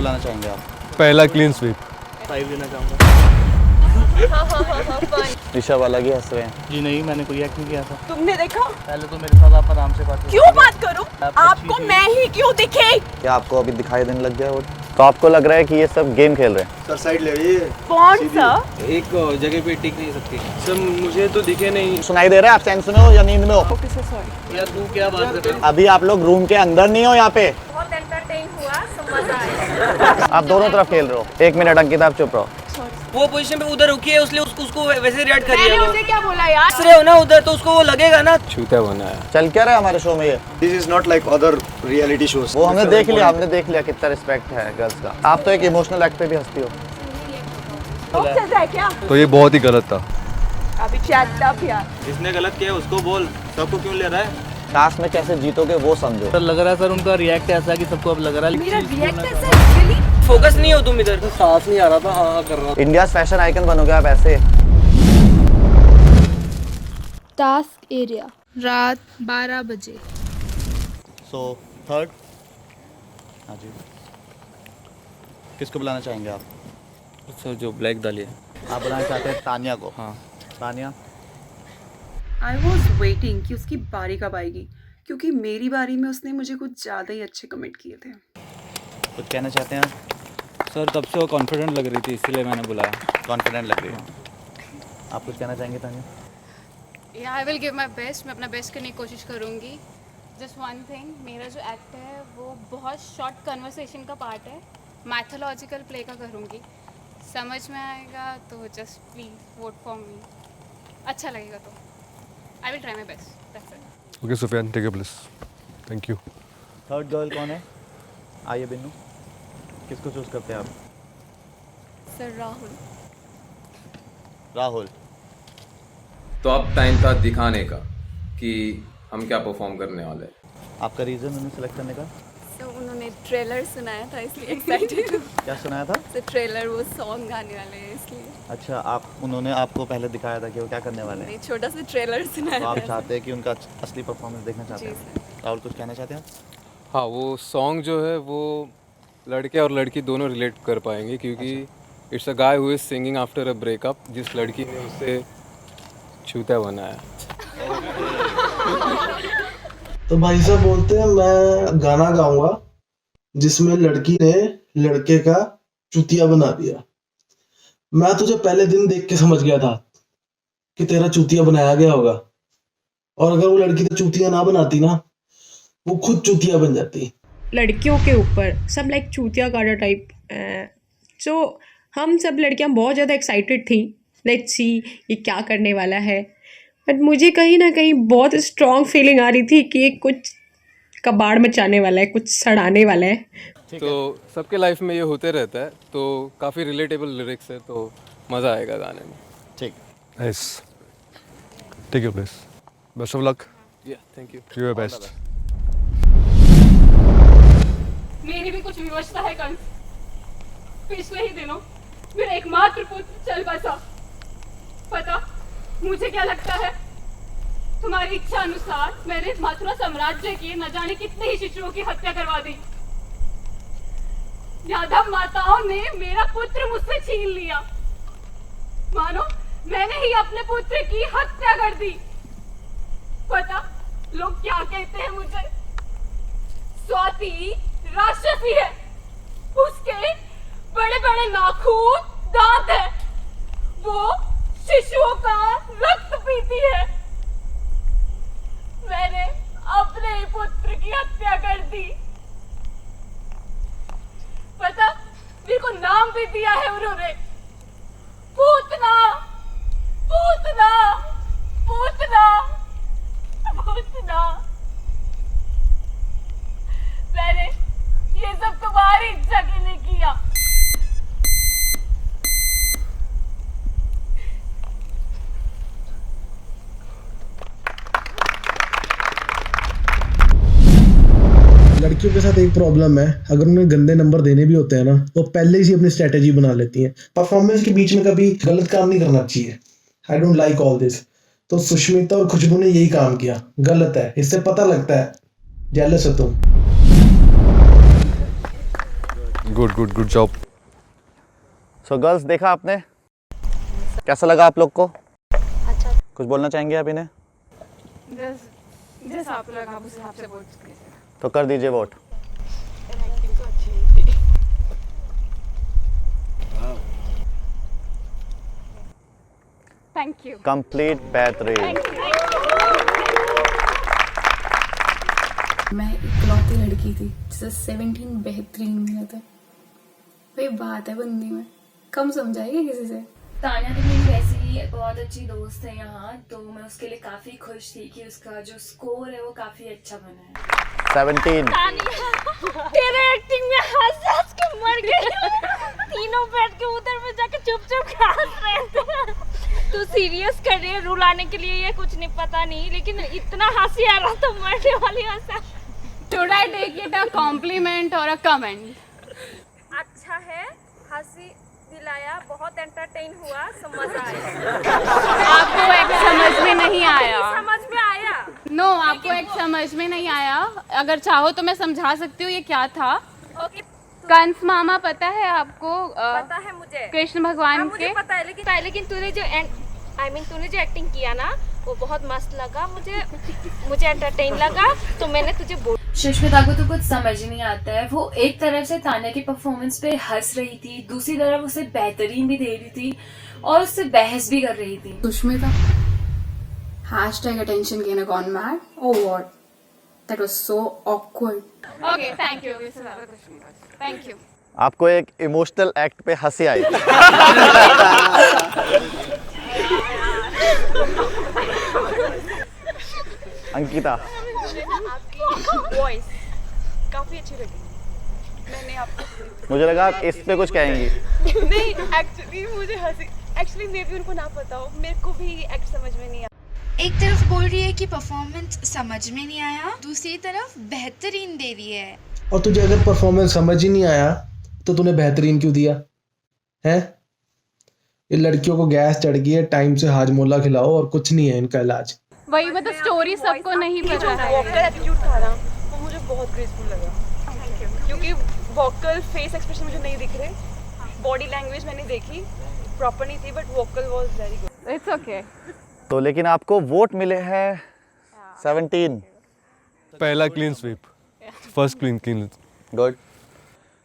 बुलाना चाहेंगे आप? पहला क्लीन स्वीप। 5 देना चाहूँगा। ऋषभ अलग ही हंस रहे हैं। जी नहीं, मैंने कोई एक्ट नहीं किया था। तुमने देखा? पहले तो मेरे साथ आप आराम से बात करो। क्यों बात करूं? आपको मैं ही क्यों दिखे? क्या आपको अभी दिखाई देने लग गया? तो आपको लग रहा है कि ये सब गेम खेल रहे हैं? सर साइड ले रही है। कौन सा? एक जगह पे टिक नहीं सकती सर, मुझे तो दिखे नहीं। सुनाई दे रहा है? आप सेंस में हो या नींद में हो? Okay sir, sorry. यार तू क्या बात कर रहे हो? अभी आप लोग रूम के अंदर नहीं हो यहाँ पे। बहुत एंटरटेन हुआ, मजा आया। आप दोनों तरफ खेल रहे हो। 1 मिनट अंकिता आप चुप रहो। वो पोजीशन पे उधर रुकी है, उसने उसको वैसे रिएक्ट कर मैंने दिया। उसे क्या बोला यार? हंस रहे हो ना उधर, तो उसको वो लगेगा ना। छूता बना है। चल क्या रहा है हमारे शो में ये? This is not like other reality shows. वो हमने देख लिया कितना रिस्पेक्ट है गर्ल्स का। आप तो एक इमोशनल एक्ट पे भी हंसती हो। चल रहा है क्या? तो ये बहुत ही गलत था। अभी चैट अप यार। जिसने गलत किया उसको बोल, सबको क्यों ले रहा है? टास्क में कैसे जीतोगे वो समझो। सर लग रहा है सर उनका रिएक्ट ऐसा है कि सबको अब लग रहा है। मेरा रिएक्ट ऐसा रियली फोकस नहीं हो तुम इधर। सांस नहीं आ रहा था, हाँ कर रहा था। इंडिया फैशन आइकन बनोगे आप ऐसे। टास्क एरिया रात 12 बजे। So third. हाँ जी, किसको बुलाना चाहेंगे आप? सर जो ब्लैक डालिए। आप बुलाना चाहते हैं तानिया को? हाँ। तानिया, आई वॉज वेटिंग कि उसकी बारी कब आएगी, क्योंकि मेरी बारी में उसने मुझे कुछ ज़्यादा ही अच्छे कमेंट किए थे। कुछ कहना चाहते हैं? सर तब से वो कॉन्फिडेंट लग रही थी, इसीलिए मैंने बुलाया। कॉन्फिडेंट लग रही है। आप कुछ कहना चाहेंगे तानिया? या I will give my best. मैं अपना बेस्ट करने की कोशिश करूँगी। जस्ट वन थिंग, मेरा जो एक्ट है वो बहुत शॉर्ट कन्वर्सेशन का पार्ट है। मैथोलॉजिकल प्ले का करूँगी। समझ में आएगा तो just please vote for me. अच्छा लगेगा तो I will try my best. That's it. Okay Sufiyan, take a please. Thank you. Third girl कौन है? आइए बिन्नू, किसको चूज करते हैं आप? सर राहुल। राहुल। तो अब टाइम था दिखाने का कि हम क्या परफॉर्म करने वाले हैं। आपका रीजन उन्हें सेलेक्ट करने का? सर उन्होंने ट्रेलर सुनाया था इसलिए एक्साइटेड हूँ। क्या सुनाया था? सर ट्रेलर वो सॉन्ग गाने वाले हैं इसलिए। अच्छा, उन्होंने आपको पहले दिखाया था कि वो क्या करने वाले हैं? नहीं, छोटा सा ट्रेलर तो सुनाया आप था। चाहते हैं कि उनका असली परफॉर्मेंस देखना चाहते जी हैं? राहुल कुछ कहना चाहते हैं? हाँ, वो सॉन्ग जो है वो लड़के और लड़की दोनों रिलेट कर पाएंगे, क्योंकि it's a guy who is singing after a breakup. जिस लड़की ने उसे छूता बनाया। तो भाई साहब बोलते हैं मैं गाना गाऊंगा जिसमें लड़की ने लड़के का चूतिया बना दिया। मैं तुझे पहले दिन देख के समझ गया था कि तेरा चूतिया बनाया गया होगा, और अगर वो लड़की तो चूतिया ना बनाती ना, वो खुद चूतिया बन जाती। लड़कियों के ऊपर सब लाइक चूतिया काटा टाइप। सो हम सब लड़कियां बहुत ज़्यादा एक्साइटेड थी, लेट्स सी ये क्या करने वाला है। बट मुझे कहीं ना कहीं बहुत स्ट्रॉन्ग फीलिंग आ रही थी कि ये कुछ कबाड़ मचाने वाला है, कुछ सड़ाने वाला है। तो सबके लाइफ में ये होते रहता है, तो काफ़ी रिलेटेबल लिरिक्स है, तो मज़ा आएगा गाने में। ठीक। Nice, take your place. Best of luck. Yeah thank you. Do your best. मेरी भी कुछ विवशता है कंस। पिछले ही दिनों मेरा एकमात्र पुत्र चल बसा। पता मुझे क्या लगता है? तुम्हारी इच्छा अनुसार मैंने इस मथुरा साम्राज्य की न जाने कितने ही शिशुओं की हत्या करवा दी। यादव माताओं ने मेरा पुत्र मुझसे छीन लिया, मानो मैंने ही अपने पुत्र की हत्या कर दी। पता लोग क्या कहते हैं मुझे? स्वाति राक्षसी है, उसके बड़े बड़े नाखून दांत है, वो शिशुओं का रक्त पीती है। मैंने अपने ही पुत्र की हत्या कर दी। पता मेरे को नाम भी दिया है उन्होंने, पूतना पूतना पूतना पूतना। मैंने ये सब तुम्हारी इच्छा के लिए किया। लड़कियों के साथ एक प्रॉब्लम है, अगर उन्हें गंदे नंबर देने भी होते हैं ना, वो पहले ही अपनी स्ट्रेटेजी बना लेती हैं। परफॉर्मेंस के बीच में कभी गलत काम नहीं करना चाहिए। I don't like all this. तो सुष्मिता और खुशबू ने यही काम किया, गलत है। इससे पता लगता है जेलस हो तुम। Good good good job. So girls, देखा आपने, कैसा लगा आप लोग को? अच्छा। कुछ बोलना चाहेंगे आप इन्हें? जैसा आप लोग आप उस हिसाब से वोट कीजिए। तो कर दीजिए वोट। Thank you. कंप्लीट बेहतरीन। मैं इकलौती लड़की थी जिसे 17 बेहतरीन मिले थे। वही बात है बंदी में, कम समझाएगी किसी से। तान्या तो मेरी वैसे ही बहुत अच्छी दोस्त है यहाँ, तो मैं उसके लिए काफ़ी खुश थी कि उसका जो स्कोर है वो काफ़ी अच्छा बना है। 17। तेरे एक्टिंग में हंस के मर गई। तीनों बैठ के उधर में जाके चुप-चुप हंस रहे थे। तू सीरियस कर रही है, रुलाने के लिए ये कुछ नहीं पता नहीं, लेकिन इतना हंसी आ रहा तो मरने वाली हंसा। Should I take it a compliment or a comment? अच्छा है, हंसी दिलाया, बहुत एंटरटेन हुआ, समझ आया। आपको एक समझ में नहीं आया? समझ में आया। नो, आपको एक समझ में नहीं आया। अगर चाहो तो मैं समझा सकती हूँ ये क्या था। ओके। कंस मामा पता है आपको? पता है मुझे। कृष्ण भगवान मुझे के। पता है, लेकिन तूने जो एक्टिंग किया ना वो बहुत मस्त लगा मुझे एंटरटेन लगा, तो मैंने तुझे बोल। सुष्मिता को तो कुछ समझ ही नहीं आता है। वो एक तरफ से तान्या की परफॉर्मेंस पे हंस रही थी, दूसरी तरफ उसे बेहतरीन भी दे रही थी और उससे बहस भी कर रही थी। Sushmita #attention gainer gone mad? Oh what? That was so awkward. Okay, thank you. This is another question. Thank you. आपको एक इमोशनल एक्ट पे हंसी आई। अंकिता, आपकी वॉइस काफी अच्छी लगी। मैंने आपको मुझे लगा आप इस पे कुछ कहेंगी। नहीं, एक्चुअली मुझे हंसी, एक्चुअली मे भी उनको ना पता हो, मेरे को भी एक्ट समझ में नहीं आया। एक तरफ बोल रही है कि परफॉर्मेंस समझ में नहीं आया, दूसरी तरफ बेहतरीन दे रही है। और तुझे अगर परफॉर्मेंस समझ ही नहीं आया तो तूने बेहतरीन क्यों दिया है? ये लड़कियों को गैस चढ़ गई है, टाइम से हाजमोला खिलाओ और कुछ नहीं है इनका इलाज। वही मतलब स्टोरी सबको नहीं पता है। वोकल एटीट्यूड था ना, वो मुझे बहुत ग्रेसफुल लगा, क्योंकि वोकल फेस एक्सप्रेशन मुझे नहीं दिख रहे, बॉडी लैंग्वेज मैंने देखी प्रॉपर नहीं थी, but vocal was very good. It's okay. तो लेकिन आपको वोट मिले हैं 17। पहला clean sweep, first clean. Good.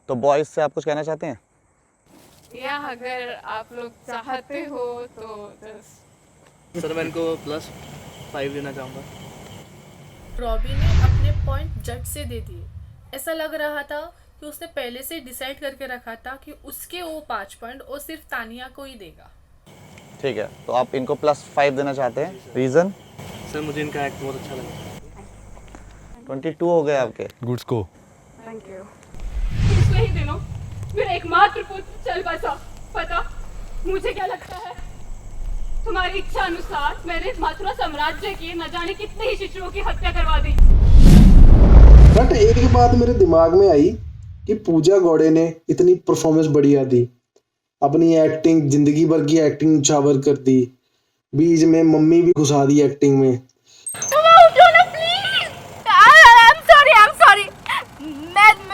तो बॉयज से आप कुछ कहना चाहते हैं? या अगर आप लोग चाहते हो तो सर मैं इनको +5 देना चाहूँगा। रॉबी ने अपने पॉइंट जज से दे दिए। ऐसा लग रहा था कि उसने पहले से डिसाइड करके रखा था कि उसके वो 5 पॉइंट और सिर्फ तानिया को ही देगा। ठीक है, तो आप इनको +5 देना चाहते हैं, रीजन? सर मुझे इनका एक्ट बहुत अच्छा लगा। 22 हो गए आपके। Good score. Thank you. पिछले ही दिनों मेरा एकमात्र पुत्र चल बसा। पता मुझे क्या लगता है, तुम्हारी इच्छा अनुसार मैंने मथुरा साम्राज्य के न जाने कितने ही शिशुओं की हत्या करवा दी। बट एक बात मेरे दिमाग में आई कि पूजा गौड़े ने इतनी परफॉर्मेंस बढ़िया दी, अपनी एक्टिंग, जिंदगी भर की एक्टिंग उछावर कर दी, बीच में मम्मी भी घुसा दी एक्टिंग में।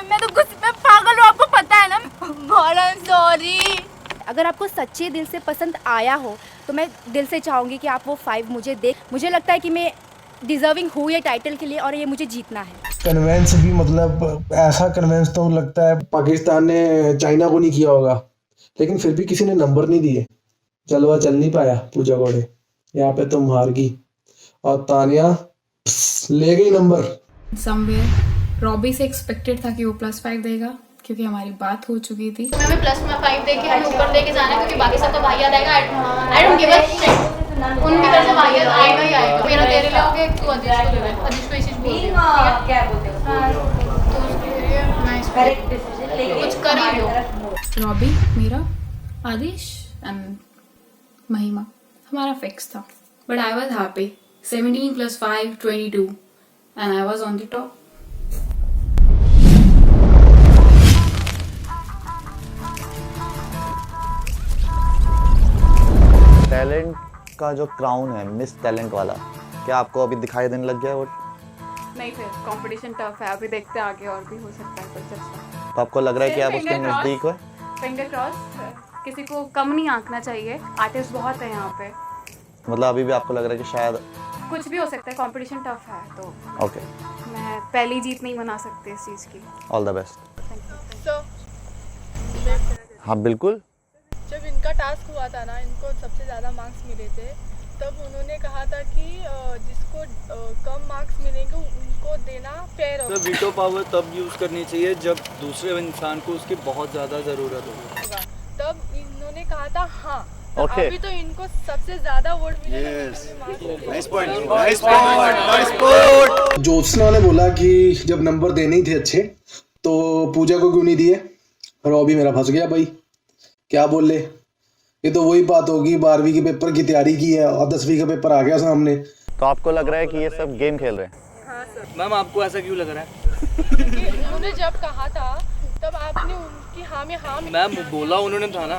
मैं तो गुस्से में पागल हूँ, आपको पता है ना। सॉरी। अगर आपको सच्चे दिल से पसंद आया हो तो मैं दिल से चाहूँगी कि आप वो 5 मुझे दे। मुझे लगता है कि मैं डिजर्विंग हूँ ये टाइटल के लिए और ये मुझे जीतना है। कन्वेंस भी मतलब ऐसा कन्वेंस तो लगता है पाकिस्तान ने चाइना को नहीं किया होगा, लेकिन फिर भी किसी ने नंबर नहीं दिए। जलवा चल नहीं पाया पूजा गौड़े, यहाँ पे तुम हार गई और तानिया ले गई नंबर। समवेयर रॉबी से एक्सपेक्टेड था कि वो +5 देगा, क्योंकि हमारी बात हो चुकी थी। मैं +5 देके हमें ऊपर लेके जाना है, क्योंकि बाकी सबका भाइयात आएगा। I don't give a shit. उनकी तरफ से भाइयात आएगा ही आएगा। मेरा तेरे लिए होगे, तू अजीज को ले ले। अजीज को इसी बोल दे, क्या बोलते हो? तो उसके लिए नाइस करेक्ट डिसीजन लेके कुछ कर ही लो। रॉबी, मीरा, आदिश एंड महिमा हमारा फिक्स था, but I was happy. 17 + 5 22 and I was on the top. Talent का जो क्राउन है, मिस टैलेंट वाला, क्या आपको अभी दिखाई देने लग गया है वो? नहीं, फिर कंपटीशन टफ है, अभी देखते आगे और भी हो सकता है कुछ अच्छा। तो आपको लग रहा है कि आप उसके नज़दीक हो? फिंगर क्रॉस, किसी को कम नहीं आंकना चाहिए, आर्टिस्ट बहुत है यहाँ पे। मतलब अभी भी आपको लग रहा है कि शायद कुछ भी हो सकता है, कंपटीशन टफ है, तो ओके, मैं पहली जीत नहीं बना सकती इस चीज़ की। All the best. हाँ बिल्कुल। जब इनका टास्क हुआ था ना, इनको सबसे ज़्यादा मार्क्स मिले थे, तब उन्होंने कहा था कि जिसको कम मार्क्स मिलेंगे उनको देना फेयर होगा। वीटो पावर तब यूज़ करनी चाहिए जब दूसरे इंसान को उसकी बहुत ज़्यादा ज़रूरत होगी। तब इन्होंने कहा था हाँ। Okay. अभी तो इनको सबसे ज़्यादा वोट मिले। ज्योत्सना ने बोला कि जब नंबर देने ही थे अच्छे तो पूजा को क्यों नहीं दिए। रॉबी मेरा फंस गया भाई, क्या बोल ले। ये तो वही बात होगी, 12वीं के पेपर की तैयारी की है और 10वीं का पेपर आ गया सामने। तो आपको लग रहा है कि ये सब गेम खेल रहे हैं? हाँ सर। मैम आपको ऐसा क्यों लग रहा है? उन्होंने जब कहा था तब आपने उनकी हाँ में हाँ। मैम बोला उन्होंने था ना।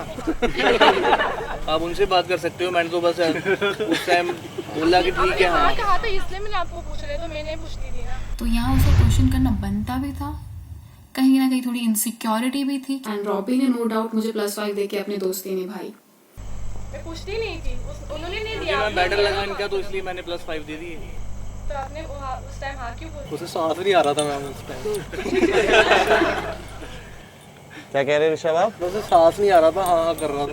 आप उनसे बात कर सकते हो, मैंने तो बस उस टाइम बोला कि ठीक है हाँ कहा था, इसलिए मैंने आपको पूछ रहे, तो मैंने पूछती थी ना। तो यहाँ उसे क्वेश्चन करना बनता भी था, कहीं ना कहीं थोड़ी इनसिक्योरिटी भी थी। एंड रॉबी ने नो डाउट मुझे +5 देके अपनी दोस्ती निभाई। मैं पूछती नहीं थी, उन्होंने नहीं दिया। मैं बैटल लगा इनका, तो इसलिए मैंने +5 दे दिए। तो आपने उस टाइम हाँ क्यों बोला? उसे सांस नहीं आ रहा था मैम उस टाइम। क्या कह रहे हैं ऋषभ आप? उसे सांस नहीं आ रहा था, हाँ कर रहा था।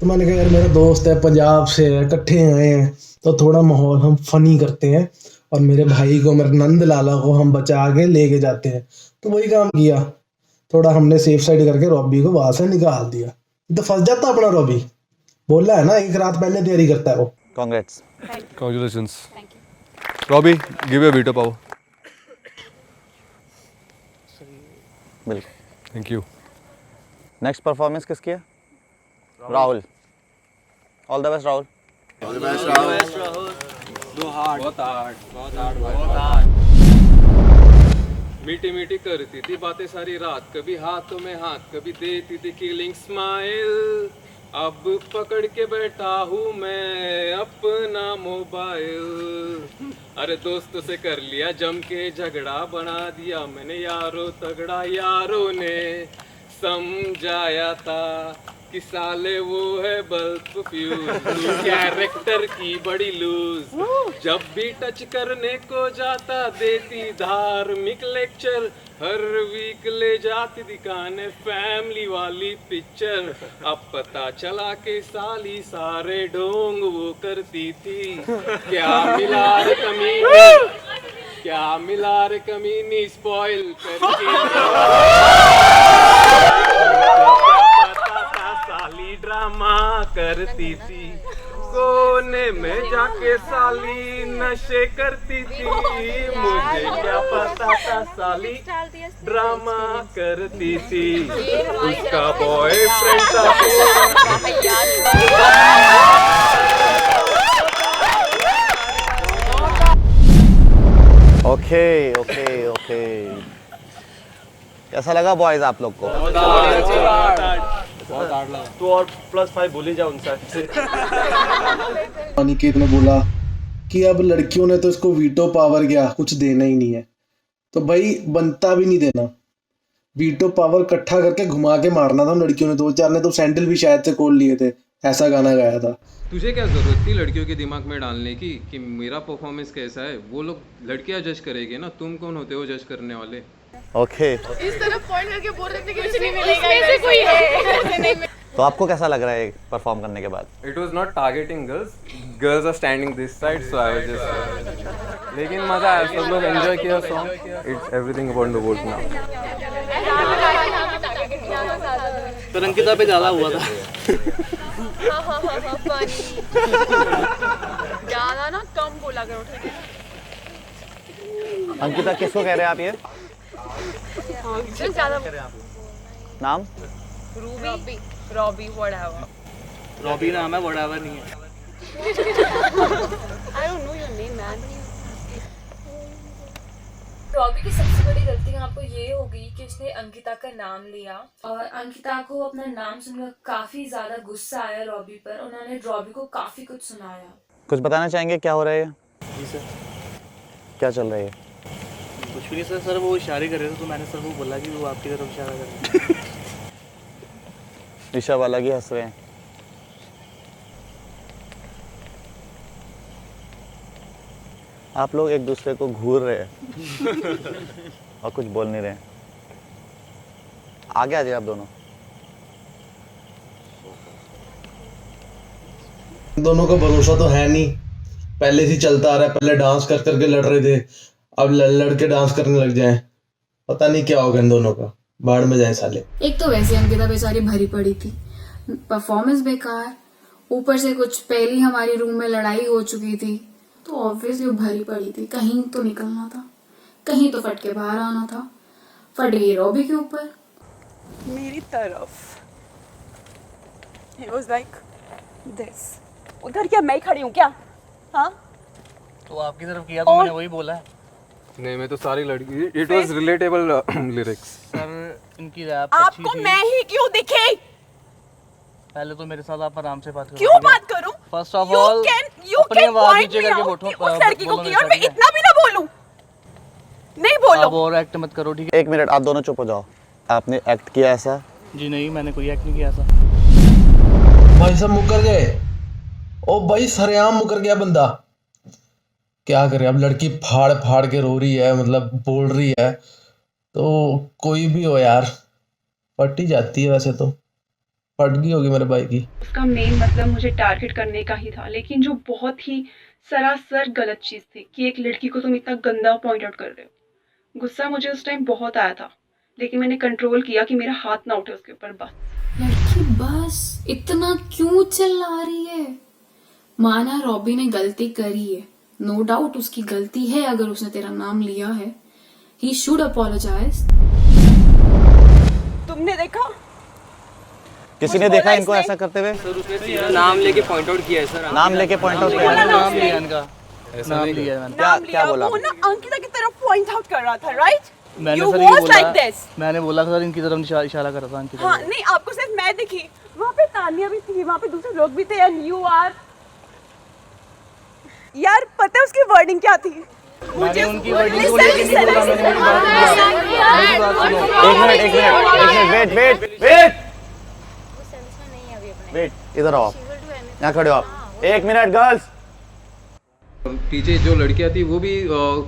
तो मैंने कहा यार मेरा दोस्त है, पंजाब से है, इकट्ठे आए हैं तो थोड़ा माहौल हम फनी करते हैं और मेरे भाई को, मेरे नंद लाला को हम बचा के लेके जाते हैं। तो वही काम किया, थोड़ा हमने सेफ साइड करके रॉबी को वहां से निकाल दिया। तो फंस जाता अपना रॉबी, बोला है ना एक रात पहले तैयारी करता है वो। Congrats, Congratulations. Robbie, give your veto power. बिल्कुल। Thank you. नेक्स्ट परफॉर्मेंस किसकी है? Rahul. All the best Rahul. मीठी मीठी करती थी बातें सारी रात, कभी हाथों में हाथ, कभी देती थी किलिंग स्माइल। अब पकड़ के बैठा हूँ मैं अपना मोबाइल। अरे दोस्तों से कर लिया जम के झगड़ा, बना दिया मैंने यारो तगड़ा। यारों ने समझाया था कि साले वो है बल्ब फ्यूज, कैरेक्टर की बड़ी लूज। जब भी टच करने को जाता देती धार्मिक लेक्चर, हर वीक ले जाती दिखाने फैमिली वाली पिक्चर। अब पता चला के साली सारे ढोंग वो करती थी। क्या मिला रे कमीनी, क्या मिला रे कमीनी, स्पॉइल करके साली ड्रामा करती थी। कोने में जाके साली नशे करती थी। मुझे क्या पता था साली ड्रामा करती थी। उसका बॉयफ्रेंड था। ओके ओके ओके, कैसा लगा बॉयज आप लोग को? तो और +5 भूल ही जाओ उनसे। अनिकेत ने बोला कि अब लड़कियों ने तो इसको वीटो पावर क्या कुछ देना ही नहीं है, तो भाई बनता भी नहीं देना। वीटो पावर इकट्ठा करके घुमा के मारना था लड़कियों ने। 2-4 ने तो सैंडल भी शायद से खोल लिए थे, ऐसा गाना गाया था। तुझे क्या जरूरत थी लड़कियों के दिमाग में डालने की कि मेरा परफॉर्मेंस कैसा है? वो लोग लड़कियां जज करेंगे ना, तुम कौन होते हो जज करने वाले? ओके, इस तरफ पॉइंट करके बोल रहे थे कि कुछ नहीं मिलेगा, इसमें कोई है। तो आपको कैसा लग रहा है परफॉर्म करने के बाद? It was not targeting girls. Girls are standing this side, so I was just. लेकिन मजा आया, सब लोग एंजॉय किया song. It's everything about the vote now. तो अंकिता पे ज़्यादा हुआ था। ज़्यादा ना कम बोला करो, ठीक है? अंकिता किसको कह रहे हैं आप ये? नाम? Robbie whatever. रॉबी नाम है, व्हाटएवर नहीं है। I don't know your name, man. Robbie की सबसे बड़ी गलती यहाँ पर ये हो गई कि उसने अंकिता का नाम लिया और अंकिता को अपना नाम सुनकर काफी ज्यादा गुस्सा आया रॉबी पर। उन्होंने रॉबी को काफी कुछ सुनाया। कुछ बताना चाहेंगे क्या हो रहा है? जी सर। क्या चल रहा है? कुछ भी नहीं सर, सर वो इशारे कर रहे थे तो मैंने सर को बोला कि वो आपकी तरफ इशारा कर रहे हैं। ऋषभ अलग ही हंस रहे हैं। आप लोग एक दूसरे को घूर रहे हैं और कुछ बोल नहीं रहे हैं। आगे आ जाइए आप दोनों। दोनों का भरोसा तो है नहीं, पहले से चलता आ रहा है। पहले डांस कर करके लड़ रहे थे, अब लड़के डांस करने लग जाएं। पता नहीं क्या होगा इन दोनों का, बाढ़ में जाए साले। एक तो वैसे अंकिता बेचारी भरी पड़ी थी, परफॉर्मेंस बेकार, ऊपर से कुछ पहली हमारी रूम में लड़ाई हो चुकी थी, तो ऑब्वियसली वो भरी पड़ी थी। कहीं तो निकलना था, कहीं तो फट के बाहर आना था। फट गई रॉबी के ऊपर, मेरी तरफ। It was like this. उधर क्या मैं खड़ी हूँ क्या? हाँ? तो आपकी तरफ किया तो मैंने वही बोला है। नहीं, मैं तो सारी लड़की, it was relatable lyrics. Sir इनकी रैप आपको मैं ही क्यों दिखे? पहले तो मेरे साथ आप आराम से बात करो। क्यों बात करूं? फर्स्ट ऑफ ऑल अपनी आवाज नीचे करके बैठो। उस लड़की को किया और मैं इतना भी ना बोलूं। नहीं बोलो। आप और एक्ट मत करो, ठीक है? 1 मिनट, आप दोनों चुप हो जाओ। आपने एक्ट किया ऐसा? जी नहीं, मैंने कोई एक्ट नहीं किया ऐसा। भाई सब मुकर गए। ओ भाई सरेआम मुकर गया बंदा। क्या करे अब, लड़की फाड़ फाड़ के रो रही है, मतलब बोल रही है, तो कोई भी हो यार फट ही जाती है। वैसे तो फट गई होगी मेरे भाई की। उसका मेन मतलब मुझे टारगेट करने का ही था, लेकिन जो बहुत ही सरासर गलत चीज थी कि एक लड़की को तुम इतना गंदा पॉइंट आउट कर रहे हो। गुस्सा मुझे उस टाइम बहुत आया था, लेकिन मैंने कंट्रोल किया कि मेरा हाथ ना उठे उसके ऊपर। बस लड़की बस इतना क्यों चिल्ला रही है? माना रॉबी ने गलती करी है, नो डाउट उसकी गलती है। अगर उसने तेरा नाम लिया है, ही शुड अपोलोजाइज। तुमने देखा? किसी ने देखा इनको ऐसा करते हुए? सर उसने नाम लेके पॉइंट आउट किया है सर। नाम लेके पॉइंट आउट किया? नाम लिया इनका, नाम लिया मैंने। क्या बोला? वो ना अंकिता की तरफ पॉइंट आउट कर रहा था, राइट? मैंने You सर ये was बोला, like this. मैंने बोला सर इनकी तरफ इशारा कर रहा था। इनकी हाँ, तरफ। नहीं आपको सिर्फ मैं दिखी, वहाँ पे तानिया भी थी, वहाँ पे दूसरे लोग भी थे, एंड यू आर। यार पता है उसकी वर्डिंग क्या थी? मुझे उनकी वर्डिंग को लेके नहीं बोला मैंने, मेरी बात सुनो। वेट, इधर आओ आप, यहाँ खड़े हो आप। 1 मिनट गर्ल्स। पीछे जो लड़कियां थी वो भी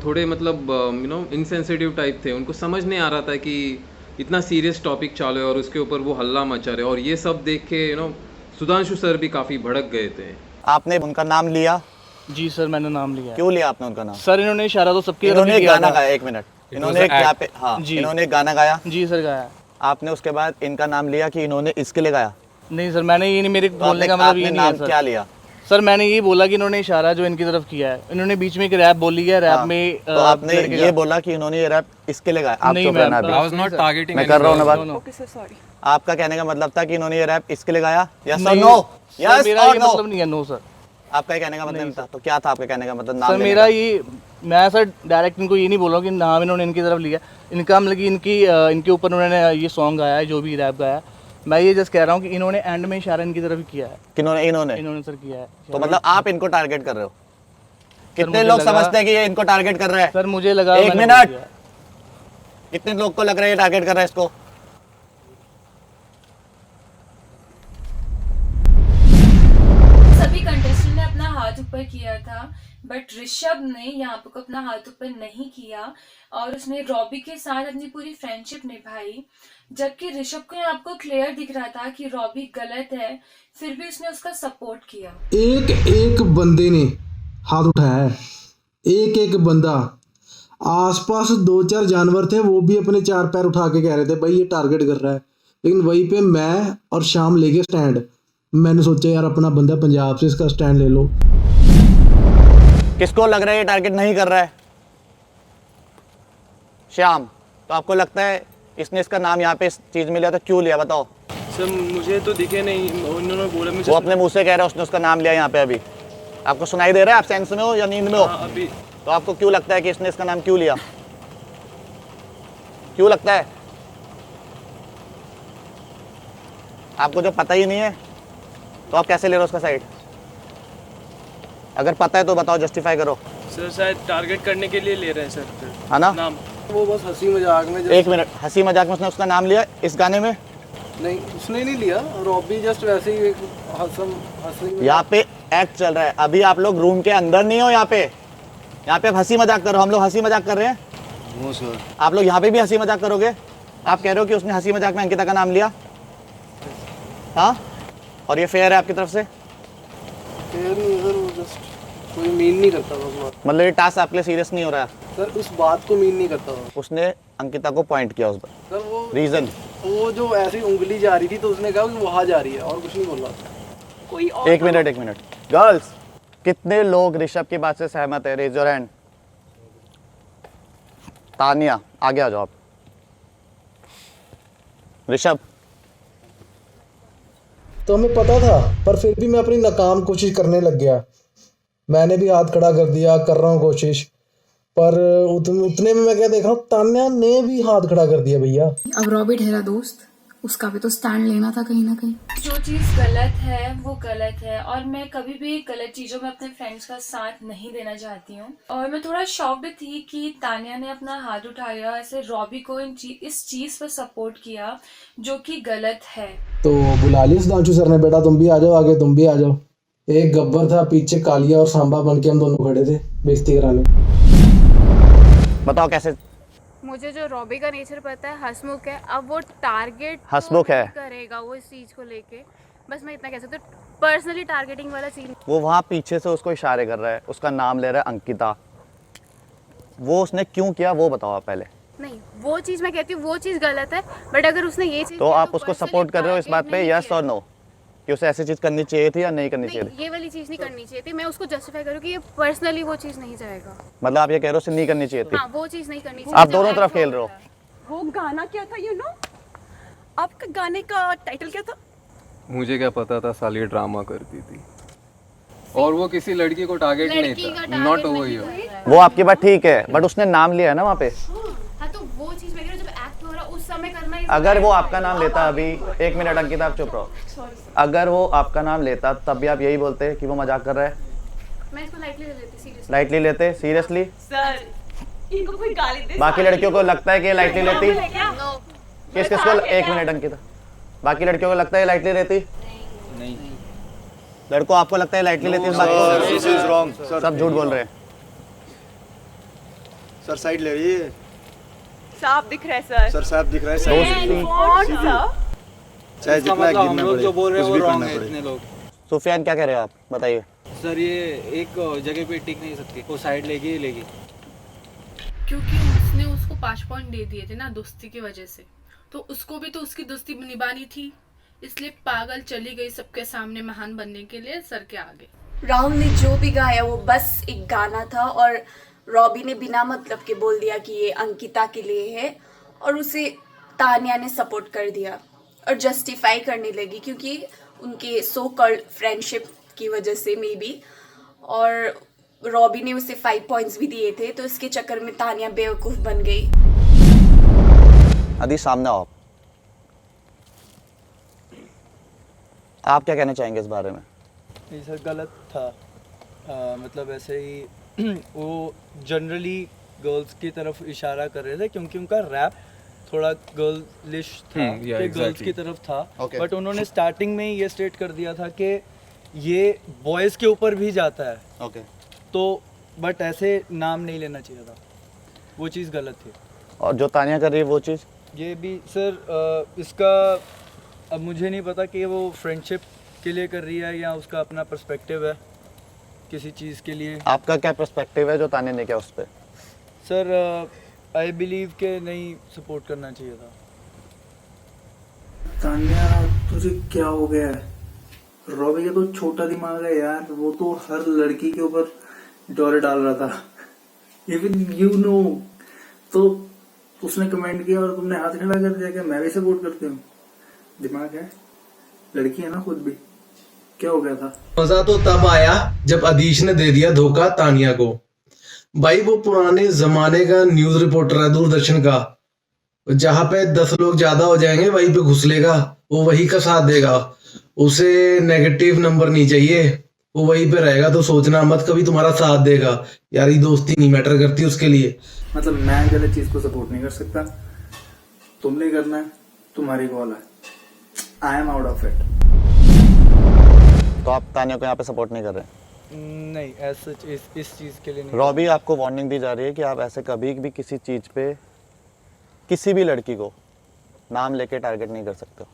थोड़े मतलब यू नो इनसेंसिटिव टाइप थे। उनको समझ नहीं आ रहा था कि इतना सीरियस टॉपिक चालू है और उसके ऊपर वो हल्ला मचा रहे। और ये सब देख के यू नो सुधांशु सर भी काफ़ी भड़क गए थे। आपने उनका नाम लिया? जी सर मैंने नाम लिया। क्यों लिया आपने उनका नाम? सर इन्होंने इशारा तो सबके इन्होंने एक गाना गाया। 1 मिनट, इन्होंने यहाँ पे, हाँ इन्होंने एक गाना गाया। जी सर गाया। आपने उसके बाद इनका नाम लिया कि इन्होंने इसके लिए गाया? नहीं सर, मैंने ये नहीं, मेरे बोलने का मतलब ये नहीं है सर। क्या लिया सर? मैंने ये बोला कि इन्होंने इशारा जो इनकी तरफ किया है, इन्होंने बीच में एक रैप बोली है, रैप में तो आपने ये बोला कि इन्होंने ये रैप इसके लिए गाया? आप नहीं, चुप रहना अभी। I was not targeting मैं कर रहा हूँ ना बात। Okay sir, sorry. आपका कहने का मतलब था कि इन्होंने ये रैप इसके लिए गाया? यस और नहीं, नो? सर, यस मेरा और ये नो? मतलब नहीं है। No sir. आपका कहने का मतलब था, तो क्या था आपका कहने का मतलब? नाम सर मेरा ये, मैं सर डायरेक्ट इनको ये नहीं बोल रहा हूँ कि नाम इन्होंने इनकी तरफ लिया। इनका मतलब कि इनके ऊपर उन्होंने ये सॉन्ग गाया है, जो भी रैप गाया। मैं ये जस्ट कह रहा हूँ कि इन्होंने एंड में इशारा इनकी तरफ किया है। किन्होंने? इन्होंने सर किया है। तो मतलब आप इनको टारगेट कर रहे हो? कितने लोग समझते हैं कि ये इनको टारगेट कर रहा है? सर मुझे लगा। 1 मिनट, कितने लोग को लग रहा है ये टारगेट कर रहा है इसको? सभी कंटेस्टेंट ने अपना हाथ ऊपर किया था, बट ऋषभ ने यहाँ पे अपना हाथ ऊपर नहीं किया और उसने रॉबी के साथ अपनी पूरी फ्रेंडशिप निभाई। जबकि ऋषभ को यहाँ आपको क्लियर दिख रहा था कि रॉबी गलत है, फिर भी उसने उसका सपोर्ट किया। एक बंदे ने हाथ उठाया है, एक बंदा। आसपास 2-4 जानवर थे, वो भी अपने 4 पैर उठा के कह रहे थे भाई ये टारगेट कर रहा है। लेकिन वहीं पे मैं और शाम लेके स्टैंड। मैंने सोचा यार अपना बंदा पंजाब से, इसका स्टैंड ले लो। किसको लग रहा है ये टारगेट नहीं कर रहा है? श्याम, तो आपको लगता है इसने इसका नाम यहाँ पे इस चीज में लिया, तो क्यों लिया बताओ? सर मुझे तो दिखे नहीं, उन्होंने बोला मुझे। वो अपने मुंह से कह रहा है उसने उसका नाम लिया यहाँ पे। अभी आपको सुनाई दे रहा है? आप सेंस में हो या नींद में हो? अभी। तो आपको क्यों लगता है कि इसने इसका नाम क्यों लिया? क्यों लगता है आपको? जो पता ही नहीं है तो आप कैसे ले रहे हो उसका साइड? अगर पता है तो बताओ, जस्टिफाई करो। सर शायद टारगेट करने के लिए ले रहे हैं सर, है ना? नाम। वो बस हंसी मजाक में एक मिनट, हंसी मजाक में उसने उसका नाम लिया इस गाने में? नहीं, उसने नहीं लिया। रॉबी जस्ट वैसे ही हंसी यहाँ पे एक्ट चल रहा है। अभी आप लोग रूम के अंदर नहीं हो। यहाँ पे आप हंसी मजाक कर रहे हो, हम लोग हंसी मजाक कर रहे हैं। वो सर आप लोग यहाँ पे भी हंसी मजाक करोगे? आप कह रहे हो कि उसने हंसी मजाक में अंकिता का नाम लिया? हाँ, और ये फेयर है आपकी तरफ से? फेयर नहीं सर, वो जस्ट कोई मीन नहीं करता था उस बात। मतलब ये टास्क आपके लिए सीरियस नहीं हो रहा है? सर उस बात को मीन नहीं करता था। उसने अंकिता को पॉइंट किया उस बार, सर वो रीजन? वो जो ऐसी उंगली जा रही थी तो उसने कहा कि वहाँ जा रही है, और कुछ नहीं बोल रहा था कोई और। एक मिनट गर्ल्स, कितने लोग ऋषभ की बात से सहमत है? Raise your hand. तानिया, आगे आ जाओ आप। ऋषभ, तो हमें पता था, पर फिर भी मैं अपनी नाकाम कोशिश करने लग गया। मैंने भी हाथ खड़ा कर दिया, कर रहा हूँ कोशिश, पर उतने में मैं क्या देख रहा हूँ, तान्या ने भी हाथ खड़ा कर दिया भैया। अब रॉबी ठहरा दोस्त, उसका भी तो स्टैंड लेना था कहीं ना कहीं। जो चीज़ गलत है वो गलत है, और मैं कभी भी गलत चीज़ों में अपने फ्रेंड्स का साथ नहीं देना चाहती हूँ। और मैं थोड़ा शॉक्ड थी कि तानिया ने अपना हाथ उठाया, ऐसे रॉबी को इस चीज़ पर सपोर्ट किया जो कि गलत है। तो बुला लिया सुधांशु सर ने, बेटा तुम भी आ जाओ आगे, तुम भी आ जाओ। एक गब्बर था पीछे, कालिया और सांबा बन के हम दोनों खड़े थे बेइज्जती कराने। बताओ कैसे? मुझे जो रॉबी का नेचर पता है, हंसमुख है। अब वो टारगेट हंसमुख है, करेगा वो इस चीज को लेके, बस मैं इतना कह सकती हूँ। पर्सनली टारगेटिंग वाला सीन। वो वहाँ पीछे से उसको इशारे कर रहा है, उसका नाम ले रहा है अंकिता। वो उसने क्यों किया वो बताओ आप पहले। नहीं, वो चीज मैं कहती हूँ वो चीज गलत है, बट अगर उसने ये चीज तो आप उसको सपोर्ट कर रहे हो इस बात पे, यस और नो, कि उसे ऐसी चीज करनी चाहिए थी या नहीं करनी चाहिए थी? ये वाली चीज नहीं करनी चाहिए थी। मैं उसको जस्टिफाई करूँ कि ये पर्सनली वो चीज नहीं जाएगा। मतलब आप ये कह रहे हो उसे नहीं करनी चाहिए थी? हाँ, वो चीज नहीं करनी चाहिए। आप दोनों तरफ खेल रहे हो। वो गाना क्या था आपका गाने का टाइटल क्या था? मुझे क्या पता था, साली ड्रामा करती थी और वो किसी लड़की को टारगेट नहीं था, नॉट ओवर हियर। वो आपकी बात ठीक है, बट उसने नाम लिया है ना वहाँ पे। हाँ, तो वो चीज मैं कह रही हूँ, जब एक्ट हो रहा उस समय करना। अगर वो आपका नाम लेता अभी, एक मिनट अंकिता आप चुप रहो, अगर वो आपका नाम लेता तब भी आप यही बोलते कि वो मजाक कर रहा है? मैं इसको लाइटली ले लेती, सीरियसली। लाइटली लेते? सीरियसली? सर इनको कोई गाली दे। बाकी लड़कियों को लगता है कि लाइटली लेती? किस को? एक मिनट अंकिता, बाकी लड़कियों को लगता है लाइटली लेती? नहीं। लड़कों आपको लगता है लाइटली लेती? इस बात को सब झूठ बोल रहे हैं। सर साइड ले रही है। साफ दिख रहा है सर। सर साफ दिख रहा है। कौन सा? चाहे जितना गिरना पड़े, जो बोल रहे हैं वो कुछ भी रॉन्ग करना है पड़े। इतने लोग। सुफियान क्या कह रहे हो आप, बताइए। सर ये एक जगह पे टिक नहीं सकती, वो साइड लेगी ही लेगी। क्योंकि उसने उसको 5 पॉइंट दे दिए थे ना दोस्ती की वजह से, तो उसको भी तो उसकी दोस्ती निभानी थी, इसलिए पागल चली गई सबके सामने महान बनने के लिए सर के आगे। राहुल ने जो भी गाया वो बस एक गाना था, और रॉबी ने बिना मतलब के बोल दिया कि ये अंकिता के लिए है, और उसे तानिया ने सपोर्ट कर दिया और जस्टिफाई करने लगी क्योंकि उनके सो कॉल्ड फ्रेंडशिप की वजह से मे बी, और रॉबी ने उसे 5 पॉइंट्स भी दिए थे, तो इसके चक्कर में तानिया बेवकूफ़ बन गई। अभी सामने आओ आप क्या कहना चाहेंगे इस बारे में? ये सर गलत था। मतलब ऐसे ही वो जनरली गर्ल्स की तरफ इशारा कर रहे थे क्योंकि उनका रैप थोड़ा गर्लिश था, गर्ल्स की तरफ था। बट उन्होंने स्टार्टिंग में ही ये स्टेट कर दिया था कि ये बॉयज़ के ऊपर भी जाता है। तो बट ऐसे नाम नहीं लेना चाहिए था, वो चीज़ गलत थी। और जो तानिया कर रही है वो चीज़? ये भी सर इसका अब मुझे नहीं पता कि वो फ्रेंडशिप के लिए कर रही है या उसका अपना पर्सपेक्टिव है किसी चीज़ के लिए। आपका क्या पर्सपेक्टिव है जो तानिया ने किया उस पर? सर आई बिलीव के नहीं सपोर्ट करना चाहिए था। तानिया तुझे क्या हो गया है? रॉबी का तो छोटा दिमाग है यार, वो तो हर लड़की के ऊपर डोरे डाल रहा था। इवन यू नो, तो उसने कमेंट किया और तुमने हाथ खड़ा कर दिया कि मैं भी सपोर्ट करती हूँ। दिमाग है, लड़की है ना खुद भी। क्या हो गया था? मजा तो तब आया जब अदीश ने दे दिया धोखा तानिया को। भाई वो पुराने जमाने का न्यूज रिपोर्टर है दूरदर्शन का, जहां पे 10 लोग ज्यादा हो जाएंगे वहीं पे घुस लेगा, वो वही का साथ देगा, उसे नेगेटिव नंबर नहीं चाहिए। वो वहीं पे रहेगा, तो सोचना मत कभी तुम्हारा साथ देगा। यारी दोस्ती नहीं मैटर करती उसके लिए। मतलब मैं गलत चीज को सपोर्ट नहीं कर सकता, तुमने करना है, तुम्हारी कॉल है। I am out of it. तो आप तानिया को यहाँ पे सपोर्ट नहीं कर रहे? नहीं, ऐसा इस चीज के लिए नहीं। रॉबी, आपको वार्निंग दी जा रही है कि आप ऐसे कभी भी किसी चीज पे किसी भी लड़की को नाम लेके टारगेट नहीं कर सकते हो।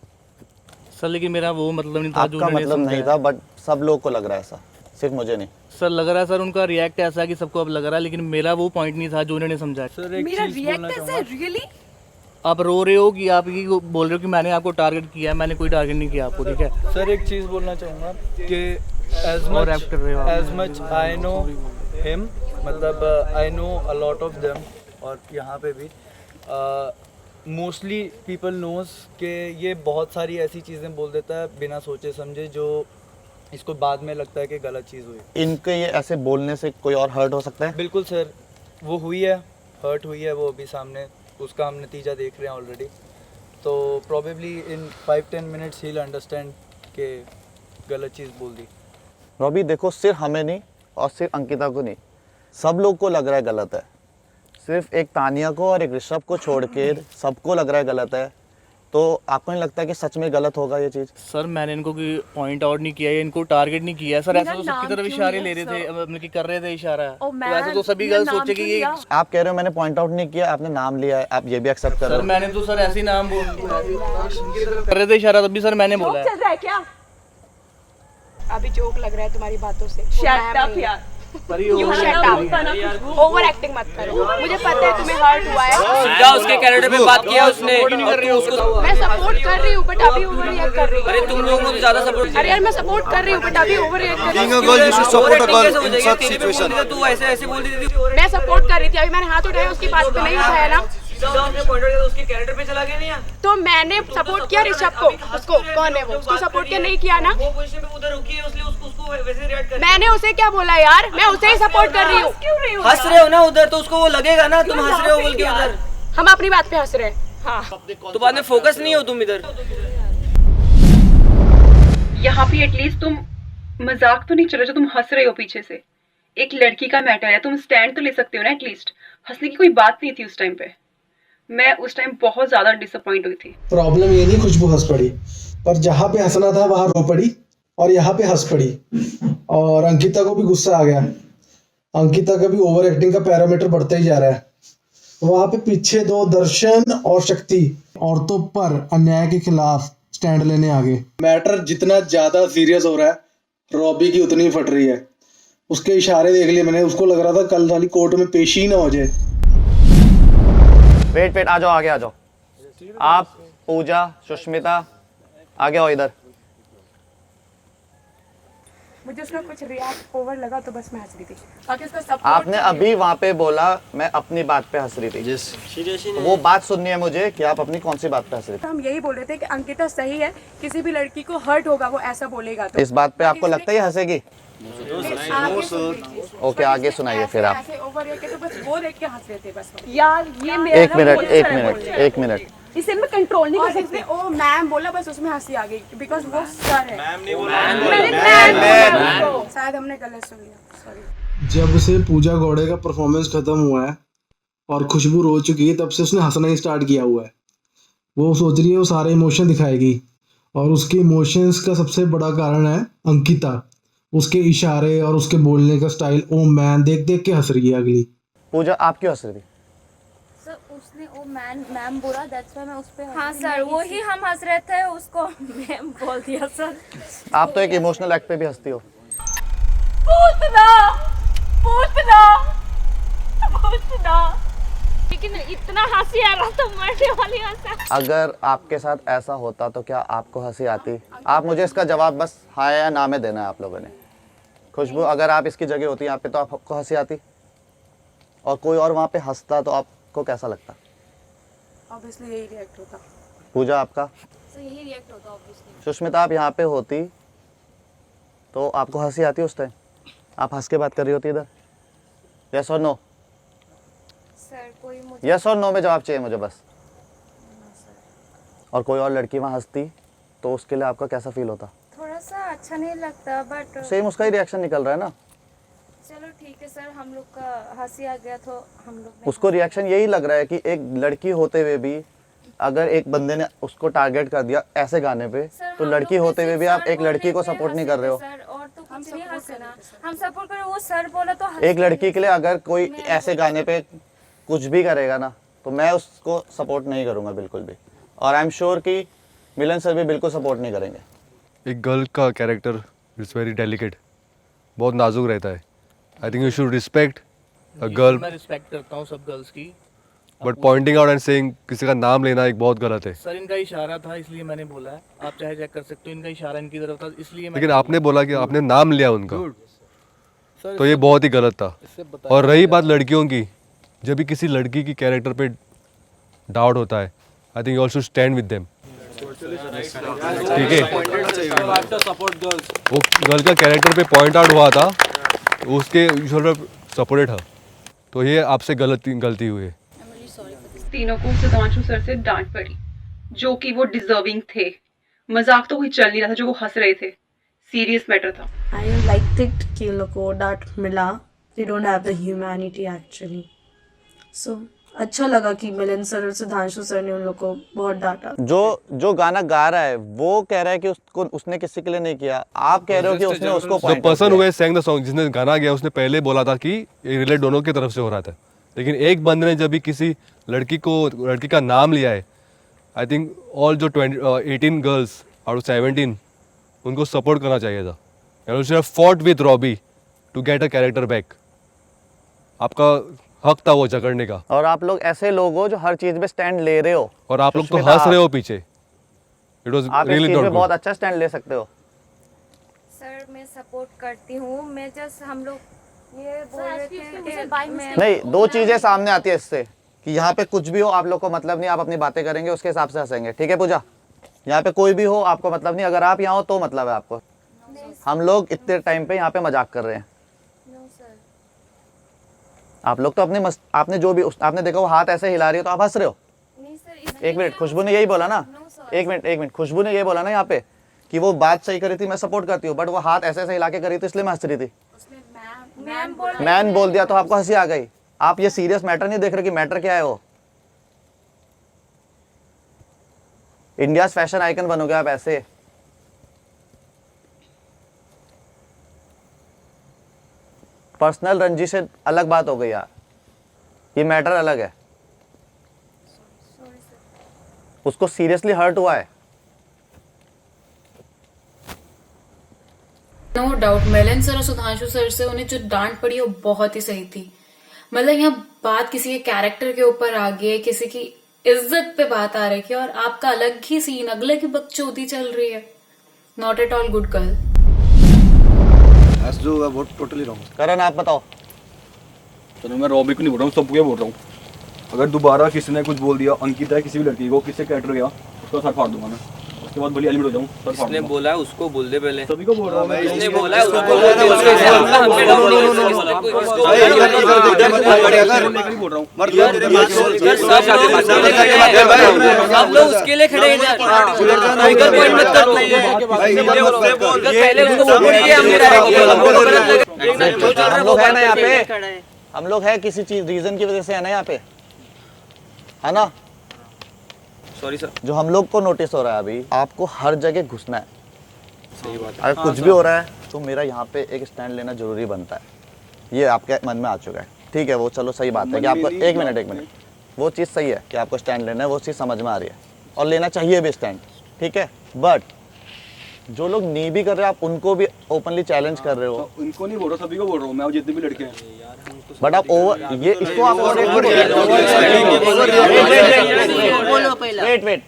सर लेकिन मेरा वो मतलब नहीं था जो आपका उन्होंने मतलब नहीं समझाया। था, बट सब लोग को लग रहा है ऐसा, सिर्फ मुझे नहीं। सर लग रहा है सर उनका रिएक्ट ऐसा है कि सबको अब लग रहा है, लेकिन मेरा वो पॉइंट नहीं था जो उन्होंने समझाया। सर एक मेरा चीज रिएक्ट बोलना ऐसा चाहूंगा। है रियली। आप रो रहे हो कि आप ये बोल रहे हो कि मैंने आपको टारगेट किया है, मैंने कोई टारगेट नहीं किया आपको, ठीक है। सर एक चीज बोलना चाहूंगा कि और rap कर रहे हो आप। as much I know him, मतलब I know a lot of them, और यहाँ पे भी मोस्टली पीपल नोज कि ये बहुत सारी ऐसी चीज़ें बोल देता है बिना सोचे समझे, जो इसको बाद में लगता है कि गलत चीज़ हुई। इनके ये ऐसे बोलने से कोई और हर्ट हो सकता है? बिल्कुल सर, वो हुई है, हर्ट हुई है, वो अभी सामने उसका हम नतीजा देख रहे हैं ऑलरेडी। तो प्रॉबेबली इन 5-10 मिनट्स ही अंडरस्टैंड कि गलत चीज़ बोल दी। रॉबी देखो, सिर्फ हमें नहीं और सिर्फ अंकिता को नहीं, सब लोग को लग रहा है गलत है। सिर्फ एक तानिया को और एक ऋषभ को छोड़ के सबको लग रहा है गलत है। तो आपको नहीं लगता कि सच में गलत होगा ये चीज़? सर मैंने इनको कोई पॉइंट आउट नहीं किया है, इनको टारगेट नहीं किया है सर। ऐसा तो मेरा सबकी तरफ नाम इशारे क्यों ले लिया, रहे थे, मतलब कि कर रहे थे इशारा। ओ तो ऐसा तो सभी मेरा गर्ल्स नाम सोचे कि क्यों ये लिया? आप कह रहे हो मैंने पॉइंट आउट नहीं किया, आपने नाम लिया है, आप ये भी एक्सेप्ट कर रहे सर हो? मैंने तो सर ऐसे ही नाम कर रहे थे इशारा, तब भी सर मैंने बोला जोक चल रहा है क्या? अभी जोक लग रहा है तुम्हारी बातों से। शट अप यार। You shut up. Over acting मत करो, मुझे पता है तुम्हें हर्ट हुआ है। क्या उसके कैरेक्टर पे बात किया उसने, और तुम उसको मैं सपोर्ट कर रही हूँ बट अभी ओवर रिएक्ट कर रही हूँ। अरे तुम लोगों को तो ज्यादा सपोर्ट। अरे यार मैं सपोर्ट कर रही हूँ बट अभी ओवर रिएक्ट कर रही Being a हूँ। girl, you should support a girl in such situation. तू ऐसे ऐसे बोल रही थी। मैं सपोर्ट कर रही थी, अभी मैंने हाथ उठाया उसकी बात पे नहीं उठाया ना, उसके कैरेक्टर पे चला गया नहीं यार। तो मैंने सपोर्ट किया ऋषभ को। उसको कौन है वो, उसको सपोर्ट किया नहीं किया ना। वो पोजीशन पे उधर रुकी है, इसलिए उसको वैसे रिएक्ट कर। मैंने उसे क्या बोला यार, मैं उसे ही सपोर्ट कर रही हूँ। हंस रहे हो ना उधर, तो उसको वो लगेगा ना तुम हंस रहे हो बोल के उधर। हम अपनी बात पे हंस रहे हैं। हाँ तो बाद में फोकस नहीं हो तुम इधर। यहाँ पे एटलीस्ट तुम मजाक तो नहीं चल रहा जो तुम हंस रहे हो पीछे से। एक लड़की का मैटर है, तुम स्टैंड तो ले सकते हो ना एटलीस्ट। हंसने की कोई बात नहीं थी उस टाइम पे। मैं उस टाइम बहुत ज्यादा डिसअपॉइंट हुई थी। प्रॉब्लम ये नहीं खुशबू हंस पड़ी, पर जहाँ पे हंसना था वहां रो पड़ी और यहाँ पे हंस पड़ी। और अंकिता को भी गुस्सा आ गया। अंकिता का भी ओवर एक्टिंग का पैरामीटर बढ़ता ही जा रहा है। वहां पे पीछे दो दर्शन और शक्ति औरतों पर अन्याय के खिलाफ स्टैंड लेने आ गए। मैटर जितना ज्यादा सीरियस हो रहा है, रॉबी की उतनी फट रही है। उसके इशारे देख लिए मैंने, उसको लग रहा था कल वाली कोर्ट में पेशी ही ना हो जाए। वेट आ जाओ, आगे आ जाओ। आप, पूजा, सुष्मिता, आगे आओ इधर। मुझे उसका कुछ रिएक्ट ओवर लगा तो बस मैं हंस रही थी। बाकी उसका सपोर्ट आपने अभी वहाँ पे बोला मैं अपनी बात पे हंस रही थी। वो बात सुननी है मुझे कि आप अपनी कौन सी बात पे हंस रही थी। हम यही बोल रहे थे कि अंकिता सही है, किसी भी लड़की को हर्ट होगा वो ऐसा बोलेगा तो। इस बात पे आपको लगता है ये हंसेगी? ओके, आगे सुनाइए फिर आप। ऐसे ओवर रिएक्ट तो बस वो देख के हंस रहे थे बस। यार ये मेरा एक मिनट। इसे मैं कंट्रोल नहीं कर और सकती। इसने ओ मैम बोला, बस उसमें हंसी आ गई बिकॉज वो सर है। मैम नहीं मैम शायद हमने गलत सुन लिया, सॉरी। जब से पूजा गौड़े का परफॉर्मेंस खत्म हुआ है और खुशबू रो चुकी है, तब से उसने हंसना ही स्टार्ट किया हुआ है। वो सोच रही है वो सारे इमोशन दिखाएगी, और उसके इमोशंस का सबसे बड़ा कारण है अंकिता। उसके इशारे और उसके बोलने का स्टाइल, ओ मैन देख देख के हंस रही है अगली। पूजा आप क्यों हंस रही थी? सर उसने ओ मैम बोला, दैट्स व्हाई मैं उस पे। हाँ सर, वो ही हम हंस रहे थे, उसको मैम बोल दिया सर। आप तो एक इमोशनल एक्ट पे भी हंसती हो। पूछना लेकिन इतना हंसी आ रहा तो मरने वाली हंसा। अगर आपके साथ ऐसा होता तो क्या आपको हंसी आती? आप मुझे इसका जवाब बस हाँ या ना में देना है आप लोगों ने। खुशबू, अगर आप इसकी जगह होती यहाँ पे तो आपको हंसी आती? और कोई और वहाँ पे हंसता तो आपको कैसा लगता? ऑब्वियसली यही रिएक्ट होता। पूजा आपका? सर यही रिएक्ट होता ऑब्वियसली। सुष्मिता, आप यहाँ पे होती तो आपको हंसी आती उस टाइम? आप हंस के बात कर रही होती इधर? यस और नो? सर कोई मुझे यस और नो में जवाब चाहिए मुझे बस। और कोई और लड़की वहाँ हंसती तो उसके लिए आपका कैसा फील होता? थोड़ा थोड़ा सा अच्छा नहीं लगता बट सेम उसका ही रिएक्शन निकल रहा है ना। चलो ठीक है सर, हम लोग का हंसी आ गया तो हम लोग उसको रिएक्शन यही लग रहा है कि एक लड़की होते हुए भी अगर एक बंदे ने उसको टारगेट कर दिया ऐसे गाने पे, तो लड़की होते हुए भी आप एक लड़की को सपोर्ट नहीं कर रहे हो। सर और तो कुछ नहीं हंसे ना, हम सपोर्ट करें, वो सर बोला तो एक लड़की के लिए अगर कोई ऐसे गाने पे कुछ भी करेगा ना, तो मैं उसको सपोर्ट नहीं करूंगा बिल्कुल भी। और आई एम श्योर कि मिलन सर भी बिल्कुल सपोर्ट नहीं करेंगे। एक गर्ल का कैरेक्टर इज़ वेरी डेलिकेट, बहुत नाजुक रहता है। I think you should respect a girl, मैं रिस्पेक्ट करता हूँ सब गर्ल्स की, but pointing out and saying किसी का नाम लेना एक बहुत गलत है। सर इनका इशारा था इसलिए मैंने बोला है, आप चाहे चेक कर सकते हो, इनका इशारा इनकी तरफ था इसलिए लेकिन आपने बोला कि आपने नाम लिया उनका, तो ये बहुत ही गलत था। और रही बात लड़कियों की, जब भी किसी लड़की की कैरेक्टर पे डाउट होता है, I think you also stand with them, ठीक है। वो गर्ल का कैरेक्टर पे पॉइंट आउट हुआ था, उसके सपोर्टेड था, तो ये आपसे गलती हुई है। तीनों को सुधांशु सर से डांट पड़ी, जो कि वो डिजर्विंग थे। मजाक तो कोई चल नहीं रहा था, जो वो हंस रहे थे, सीरियस मैटर था। आई लाइक इट कि उन लोग को डांट मिला, they don't have the humanity actually. So अच्छा लगा कि मिलन सर और सुधांशु सर ने उन लोग को बहुत डांटा। जो गाना गा रहा है वो कह रहा है कि उसने किसी के लिए नहीं किया, आप कह रहे हो कि उसने उसको the person who has sang the song, जिसने गाना गाया, उसने पहले बोला था कि ये रिलेट दोनों की तरफ से हो रहा था। लेकिन एक बंदे ने जब भी किसी लड़की का नाम लिया है, आई थिंक ऑल जो 18 गर्ल्स आउट ऑफ 17 उनको सपोर्ट करना चाहिए था। एंड उसने fought with Robbie to get a character back. आपका हक था वो झगड़ने का। और आप लोग ऐसे लोग हो जो हर चीज में स्टैंड ले रहे हो, और आप लोग तो हंस रहे हो पीछे। इट वाज आप रियली नॉट गुड। बहुत अच्छा स्टैंड ले सकते हो। सर मैं सपोर्ट करती हूँ, मैं जस्ट हम लोग ये बोल रहे थे कि नहीं, दो चीजें सामने आती है इससे कि यहाँ पे कुछ भी हो आप लोग को मतलब नहीं, आप अपनी बातें करेंगे उसके हिसाब से हंसेंगे, ठीक है पूजा। यहाँ पे कोई भी हो आपको मतलब नहीं, अगर आप यहाँ हो तो मतलब है आपको। हम लोग इतने टाइम पे यहाँ पे मजाक कर रहे हैं, आप लोग तो अपने आपने जो भी आपने देखा वो हाथ ऐसे हिला रही हो तो आप हंस रहे हो। एक मिनट, खुशबू ने यही बोला ना, एक मिनट, खुशबू ने यही बोला ना यहाँ पे कि वो बात सही करी थी, मैं सपोर्ट करती हूँ, बट वो हाथ ऐसे ऐसे हिला के करी थी इसलिए मैं हंस रही थी। मैन बोल दिया तो आपको हंसी आ गई। आप ये सीरियस मैटर नहीं देख रहे कि मैटर क्या है। वो इंडिया फैशन आइकन बनोगे आप ऐसे। पर्सनल रंजी से अलग बात हो गई यार, ये मैटर अलग है। उसको सीरियसली हर्ट हुआ है। नो डाउट मिलन सर और सुधांशु सर से उन्हें जो डांट पड़ी वो बहुत ही सही थी। मतलब यहाँ बात किसी के कैरेक्टर के ऊपर आ गई है, किसी की इज्जत पे बात आ रही है, और आपका अलग ही सीन, अलग ही बकचोदी चल रही है। Not at all good girl. जो है वो टोटली रॉन्ग। करण आप बताओ। चलो मैं रॉबी को नहीं बोल रहा हूँ, सबको बोल रहा हूँ। अगर दोबारा किसी ने कुछ बोल दिया, अंकिता है किसी भी लड़की को, किसी कैरेक्टर गया, उसका सर फाड़ दूंगा मैं। उसके बाद बड़ी एलिमिट हो जाऊँ। इसने बोला है उसको बोल दे पहले। सभी को बोल रहा हूँ मैं। इसने बोला है उसको बोल दे। सब लोग उसके लिए खड़े हैं। हम लोग है ना यहाँ पे, हम लोग है किसी चीज रीजन की वजह से है ना यहाँ पे, है ना। Sorry sir. जो हम लोग को नोटिस हो रहा है अभी, आपको हर जगह घुसना है। सही बात है। अगर कुछ भी हो रहा है तो मेरा यहाँ पे एक स्टैंड लेना जरूरी बनता है। ये आपके मन में आ चुका है, ठीक है। वो चलो सही बात है कि आपको एक मिनट, वो चीज़ सही है कि आपको स्टैंड लेना है, वो चीज़ समझ में आ रही है और लेना चाहिए भी स्टैंड, ठीक है। बट जो लोग नहीं भी कर रहे आप उनको भी ओपनली चैलेंज कर रहे हो। उनको नहीं बोल रहा, सभी को बोल रहा हूँ मैं, जितने भी लड़के हैं। बट आप ओवर ये इसको आप वेट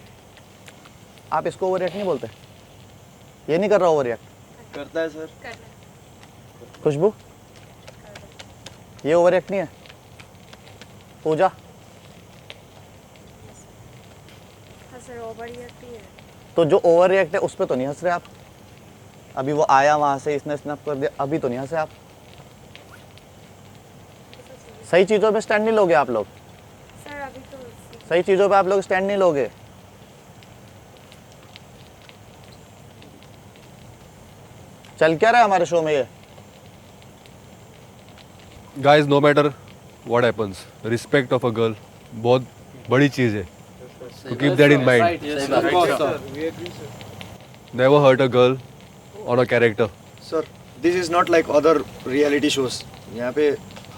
आप इसको ओवर रिएक्ट नहीं बोलते। ये नहीं कर रहा ओवर रिएक्ट। करता है सर। खुशबू ये ओवर रिएक्ट नहीं है। पूजा तो जो ओवर रिएक्ट है उस पर तो नहीं हंस रहे आप। अभी वो आया वहां से, इसने स्नैप कर दिया, अभी तो नहीं हंसे आप। सही चीजों पे स्टैंड नहीं लोगे आप लोग। सर अभी तो सही चीजों पे आप लोग स्टैंड नहीं लोगे। चल क्या रहा है हमारे शो में ये? Guys, no matter what happens, respect of a girl बहुत बड़ी चीज़ है. To keep that in mind. Never hurt a girl on a character. Sir, this is not like other reality shows. यहाँ पे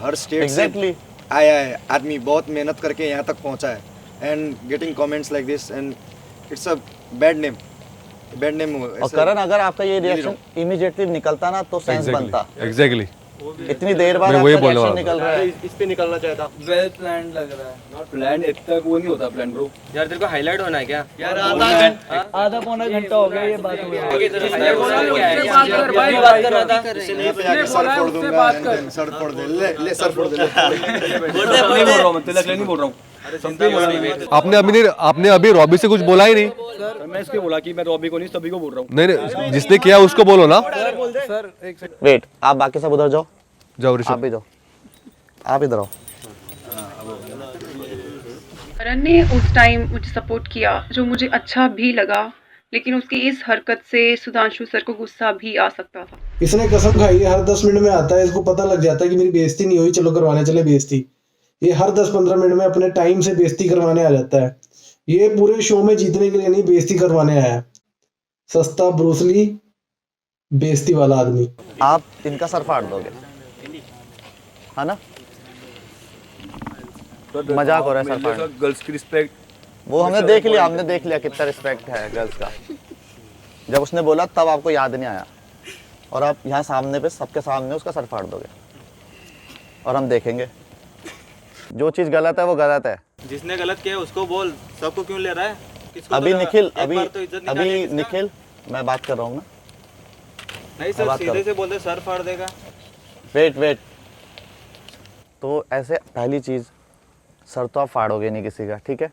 हर स्टेट Exactly. से आया है आदमी, बहुत मेहनत करके यहाँ तक पहुँचा है. And getting comments like this and it's a bad name. Bad name. और करण, अगर आपका ये रिएक्शन इमीडिएटली निकलता ना तो सेंस बनता. Exactly. इतनी देर बाद मैं वही आपका बोलने रिएक्शन वाला निकल रहा है. इस पे निकलना चाहता. वेल प्लान लग रहा है. नॉट प्लान, इतना वो नहीं होता प्लान ब्रो. यार तेरे को हाईलाइट होना है क्या? यार आधा पौना घंटा हो गया ये बात हुई है. सर फोड़ दूंगा. सर फोड़ दे. ले सर फोड़ दे. नहीं बोल रहा हूँ मैं, तिलक नहीं बोल रहा हूँ. आपने अभी रॉबी से कुछ बोला ही नहीं. सर मैं इसके बोला कि मैं रॉबी को नहीं सभी को बोल रहा हूँ. नहीं, जिसने किया उसको बोलो ना. सर एक सेकंड वेट, आप बाकी सब उधर जाओ. जाओ आप ऋषभ. भी जाओ. आप इधर आओ. करण ने उस टाइम मुझे सपोर्ट किया, जो मुझे अच्छा भी लगा, लेकिन उसकी इस हरकत से सुधांशु सर को गुस्सा भी आ सकता था. इसने कसम खाई है, हर 10 मिनट में आता है, इसको पता लग जाता है कि मेरी बेइज्जती नहीं हुई, चलो करवाने चले बेइज्जती. ये हर 10-15 मिनट में अपने टाइम से बेइज्जती करवाने आ जाता है. ये पूरे शो में जीतने के लिए नहीं, बेइज्जती करवाने आया है. सस्ता ब्रूसली, बेइज्जती वाला आदमी. आप इनका सर फाड़ दोगे, है ना? मजाक हो रहा है सर फाड़ने. गर्ल्स की रिस्पेक्ट वो हमने देख लिया कितना रिस्पेक्ट है गर्ल्स का. जब उसने बोला तब आपको याद नहीं आया, और आप यहाँ सामने पे सबके सामने उसका सर फाड़ दोगे, और हम देखेंगे. जो चीज़ गलत है वो गलत है. जिसने गलत किया उसको बोल, सबको क्यों ले रहा है? अभी निखिल, अभी निखिल, मैं बात कर रहा हूँ ना. नहीं सर, सीधे से बोलते सर फाड़ देगा. वेट. तो ऐसे पहली चीज़, सर तो आप फाड़ोगे नहीं किसी का, ठीक है?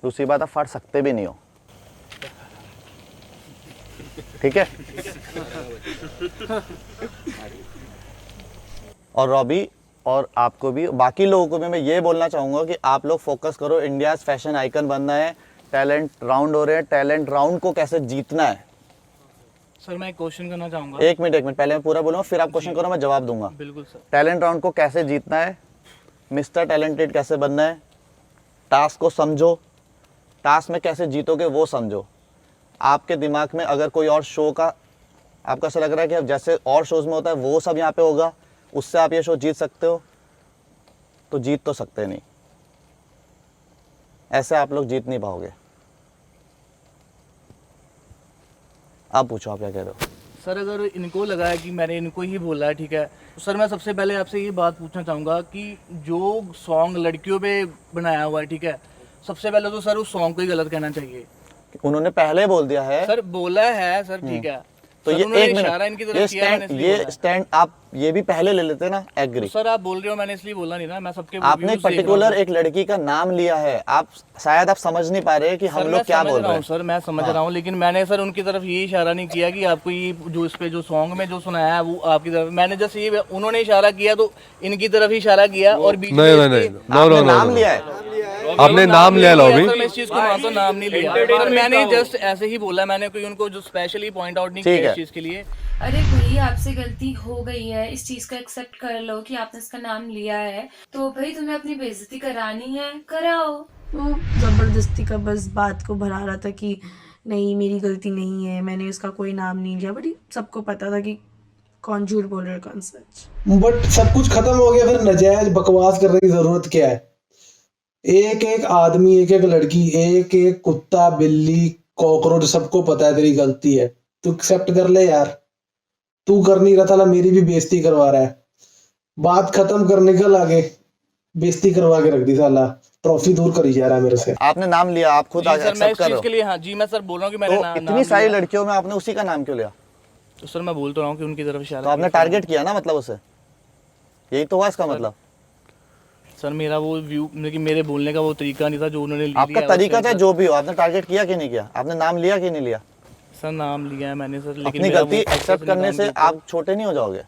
दूसरी बात, आप फाड़ सकते भी नहीं हो, ठीक है? और रॉबी और आपको भी, बाकी लोगों को भी मैं ये बोलना चाहूँगा कि आप लोग फोकस करो. इंडिया फैशन आइकन बनना है. टैलेंट राउंड हो रहे हैं, टैलेंट राउंड को कैसे जीतना है. सर मैं एक क्वेश्चन करना चाहूँगा. एक मिनट, पहले मैं पूरा बोलूँगा, फिर आप क्वेश्चन करो, मैं जवाब दूंगा. बिल्कुल सर. टैलेंट राउंड को कैसे जीतना है, मिस्टर टैलेंटेड कैसे बनना है, टास्क को समझो, टास्क में कैसे जीतोगे वो समझो. आपके दिमाग में अगर कोई और शो का आपको ऐसा लग रहा है कि अब जैसे और शोज़ में होता है वो सब यहाँ पे होगा, उससे आप ये शो जीत सकते हो, तो जीत तो सकते नहीं. ऐसे आप लोग जीत नहीं पाओगे. आप पूछो, आप क्या कह रहे हो? सर अगर इनको लगा है कि मैंने इनको ही बोला है, ठीक है, तो सर मैं सबसे पहले आपसे ये बात पूछना चाहूँगा कि जो सॉन्ग लड़कियों पे बनाया हुआ है, ठीक है, सबसे पहले तो सर उस सॉन्ग को ही गलत कहना चाहिए. उन्होंने पहले बोल दिया है. सर बोला है सर, ठीक है. तो सर, ये उन्होंने एक इशारा इनकी तरफ किया, मैंने मिनट, इसलिए ये बोला है. स्टैंड आप ये भी पहले ले लेते ना. एग्री. तो सर आप बोल रहे हो, मैंने इसलिए बोला नहीं ना, मैं सबके आपने पर्टिकुलर एक लड़की का नाम लिया है. आप शायद आप समझ नहीं पा रहे कि हम लोग क्या बोल रहे हैं. सर मैं समझ रहा हूँ, लेकिन मैंने सर उनकी तरफ ये इशारा नहीं किया कि आपको ये जो इस पे जो सॉन्ग में जो सुनाया है वो आपकी तरफ. मैंने जस्ट ये, उन्होंने इशारा किया तो इनकी तरफ इशारा किया, और बीच में आपने नाम लिया है. आपने नाम लिया लॉबी. मैं इस चीज को मानता हूं, नाम नहीं लिया सर, मैंने जस्ट ऐसे ही बोला. मैंने कोई उनको जो स्पेशली पॉइंट आउट नहीं किया इस चीज के लिए. अरे भाई आपसे गलती हो गई है, इस चीज का एक्सेप्ट कर लो कि आपने इसका नाम लिया है, तो भाई तुम्हें अपनी बेइज्जती करानी है, कराओ. वो ज़बरदस्ती का बस बात को भरा रहा था कि नहीं मेरी गलती नहीं है, मैंने उसका कोई नाम नहीं लिया. बट सबको पता था कि कौन झूठ बोल रहा है कौन सच. बट सब कुछ खत्म हो गया, फिर नजायज बकवास करने की जरूरत क्या है? एक एक आदमी, एक एक लड़की, एक एक कुत्ता, बिल्ली, कॉकरोच, सबको पता है तेरी गलती है. तू एक्सेप्ट कर ले यार. तू कर नहीं रहा था, मेरी भी बेइज्जती करवा रहा है. बात खत्म कर, निकल आगे. बेइज्जती करवा के रख दी साला. ट्रॉफी दूर करी जा रहा है मेरे से. आपने नाम लिया, आप खुद एक्सेप्ट कर रहे हो. के लिए हाँ जी, मैं सर बोल रहा हूँ कि मैंने तो इतनी सारी लड़कियों में आपने उसी का नाम क्यों लिया? तो सर मैं बोल तो रहा हूँ कि उनकी तरफ इशारा. तो आपने टारगेट किया ना, मतलब उसे, यही तो हुआ इसका मतलब. सर मेरा वो व्यू, मेरे बोलने का वो तरीका नहीं था जो उन्होंने लिया. आपका तरीका चाहे जो भी हो, आपने टारगेट किया कि नहीं किया? आपने नाम लिया कि नहीं लिया? सर नाम लिया है मैंने सर, लेकिन अपनी गलती एक्सेप्ट करने से आप छोटे नहीं हो जाओगे.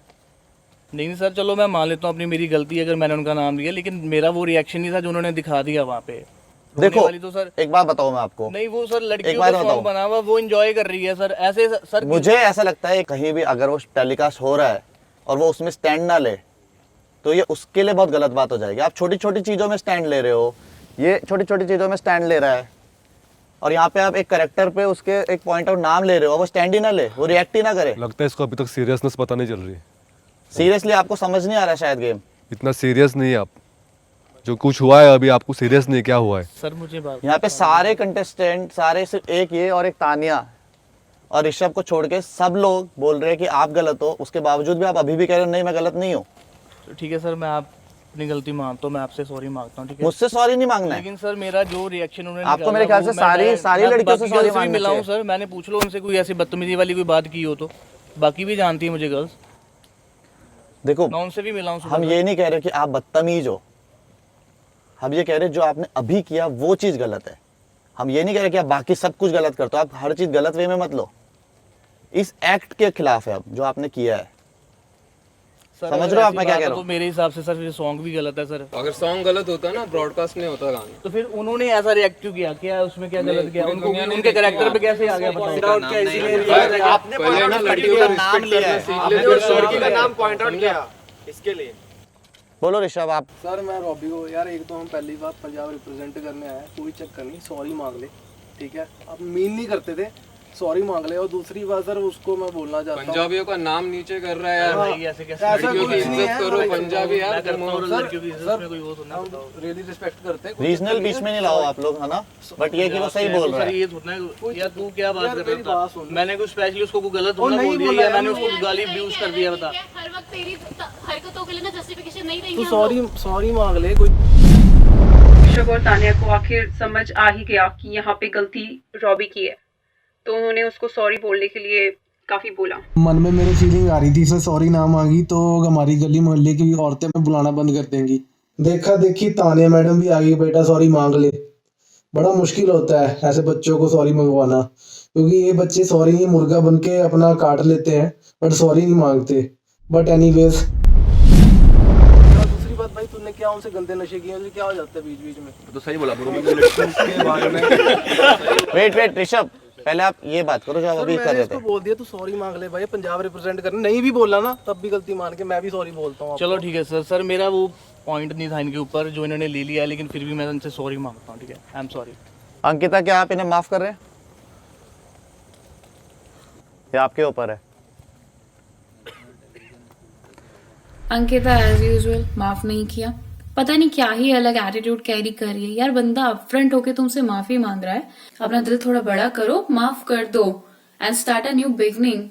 नहीं सर, चलो मैं मान लेता हूँ अपनी मेरी गलती अगर मैंने उनका नाम लिया, लेकिन मेरा वो रिएक्शन नहीं था जो उन्होंने दिखा दिया वहाँ पे. देखो वाली तो सर एक बात बताऊं मैं आपको, नहीं वो सर एक लड़कियों बात का बताओ। सॉन्ग बना हुआ वो एंजॉय कर रही है सर, ऐसे सर मुझे ऐसा लगता है कहीं भी अगर वो टेलीकास्ट हो रहा है और वो उसमें स्टैंड ना ले तो ये उसके लिए बहुत गलत बात हो जाएगी। आप छोटी छोटी चीज़ों में स्टैंड ले रहे हो, ये छोटी छोटी चीज़ों में स्टैंड ले रहा है, और यहाँ पे आप एक करेक्टर पे उसके एक पॉइंट आउट नाम ले रहे हो, वो स्टैंड ही ना ले, वो रिएक्ट ही ना करे। लगता है इसको अभी तक सीरियसनेस पता नहीं चल रही है। सीरियसली आपको समझ नहीं आ रहा शायद गेम। इतना सीरियस नहीं है आप, जो कुछ हुआ है अभी आपको सीरियस नहीं क्या हुआ है। सर मुझे बात यहाँ पे सारे कंटेस्टेंट सारे सिर्फ एक ये और एक तानिया और ऋषभ को छोड़ के सब लोग बोल रहे हैं कि आप गलत हो, उसके बावजूद भी आप अभी भी कह रहे हो नहीं मैं गलत नहीं हूँ। तो ठीक है सर, मैं आप अपनी गलती मानता हूँ, मैं आपसे सॉरी मांगता हूँ, ठीक है। मुझसे सॉरी नहीं मांगना है, लेकिन सर मेरा जो रिएक्शन उन्होंने आपको निकाला मेरे ख्याल वो से मैं सारी लड़कियों से बाकी सॉरी girls भी मांगना मिला हूँ चाहिए। सर, मैंने पूछ लो उनसे कोई ऐसी बदतमीजी वाली कोई बात की हो तो, बाकी भी जानती है मुझे गर्ल्स, देखो मैं उनसे भी मिला हूँ। हम ये नहीं कह रहे कि आप बदतमीज हो, हम ये कह रहे जो आपने अभी किया वो चीज़ गलत है। हम ये नहीं कह रहे कि आप बाकी सब कुछ गलत करते हो, आप हर चीज़ गलत वे में मत लो। इस एक्ट के खिलाफ है अब जो आपने किया है। समझ रहे हो आप मैं क्या कह रहा हूँ? तो मेरे हिसाब से सर सॉन्ग भी गलत है सर। अगर सॉन्ग गलत होता ना ब्रॉडकास्ट नहीं होता गाना। तो फिर उन्होंने ऐसा रिएक्ट क्यों किया? क्या उसमें क्या गलत किया? पूरी उनको दुनिया ने उनके देखा। कैरेक्टर पे कैसे आ गया बताओ? आपने पहले ना लड़कियों का रिस्पेक्ट करना सीख ले, फिर लड़की का नाम पॉइंट आउट किया इसके लिए। बोलो ऋषभ आप। सर मैं रॉबी को यार, एक तो हम पहली बार पंजाब रिप्रेजेंट करने आए, कोई चक्कर नहीं, सॉरी मांग ले, ठीक है। अब मीन नहीं करते थे, सॉरी मांग ले। और दूसरी बात सर उसको मैं बोलना चाहता हूँ, पंजाबियों का नाम नीचे कर रहा है यार, ऐसे कैसे? लड़कियों की इज्जत करो, पंजाबी यार रियली रिस्पेक्ट करते हैं। रीजनल बीच में नहीं लाओ आप लोग, है ना, बट ये कि वो सही बोल रहा है। ये थोड़ा है यार, तू क्या बात कर रहा है? मैंने कुछ स्पेशली उसको गलत बोल दिया या मैंने उसको गाली अब्यूज कर दिया बता? हर वक्त तेरी हरकतों के लिए ना जस्टिफिकेशन नहीं देंगे तू हम लोग। सॉरी मांग ले कोई। ऋषभ और तानिया को आखिर समझ आ ही गया कि यहाँ पे गलती रॉबी की है, तो उन्होंने उसको सॉरी बोलने के लिए काफी बोला। मन में मेरे फीलिंग आ रही थी सर, सॉरी ना मांगी तो हमारी गली मोहल्ले की औरतें में बुलाना बंद कर देंगी। देखा देखी तानिया मैडम भी आ गई, बेटा सॉरी मांग ले। बड़ा मुश्किल होता है ऐसे बच्चों को सॉरी मंगवाना, क्योंकि ये बच्चे सॉरी नहीं मुर्गा बन के अपना काट लेते हैं बट सॉरी नहीं मांगते। बट एनीवेज दूसरी बात भाई, तूने क्या उनसे गंदे नशे किए, उनसे क्या हो जाता है बीच बीच में? तो सही बोला ब्रो, के बारे में। वेट ऋषभ, पहले आप ये बात करो जो आप अभी कर रहे थे। बोल दिया तू सॉरी मांग ले भाई, पंजाब रिप्रेजेंट करने नहीं भी बोला ना तब भी गलती मान के मैं भी सॉरी बोलता हूँ। चलो ठीक है सर, सर मेरा वो पॉइंट नहीं था इनके ऊपर जो इन्होंने ले लिया, लेकिन फिर भी मैं उनसे सॉरी मांगता हूँ, ठीक है। I am sorry. अंकिता क्या आप इन्हें माफ कर रहे हैं? ये आपके ऊपर है। अंकिता एज यूजुअल माफ नहीं किया, पता नहीं क्या ही अलग एटीट्यूड कैरी कर रही है यार। बंदा अपफ्रंट होके तुमसे माफी मांग रहा है, अपना दिल थोड़ा बड़ा करो, माफ कर दो and start a new beginning.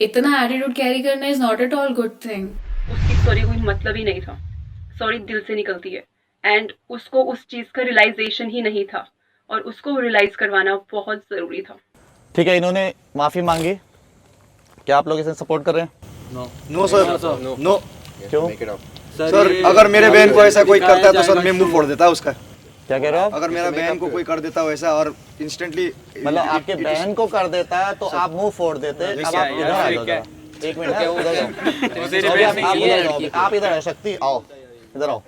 इतना एटीट्यूड कैरी करना is not at all good thing. उसकी सॉरी कोई मतलब ही नहीं था, सॉरी दिल से निकलती है, एंड उसको उस चीज का रियलाइजेशन ही नहीं था और उसको रियलाइज करवाना बहुत जरूरी था। ठीक है, इन्होंने माफी मांगी, क्या आप लोग इसे सपोर्ट कर रहे हैं? No sir, no. क्यों? सर अगर मेरे बहन को ऐसा कोई करता है तो सर मैं मुंह फोड़ देता उसका। क्या कह रहे हो आप? अगर मेरा बहन को कोई कर देता वैसा और इंस्टेंटली, मतलब आपके बहन को कर देता है तो आप मुंह फोड़ देते। अब आप इधर आ जाओ जरा, एक मिनट है, उधर जाओ। आप इधर आओ, शक्ति आओ, इधर आओ।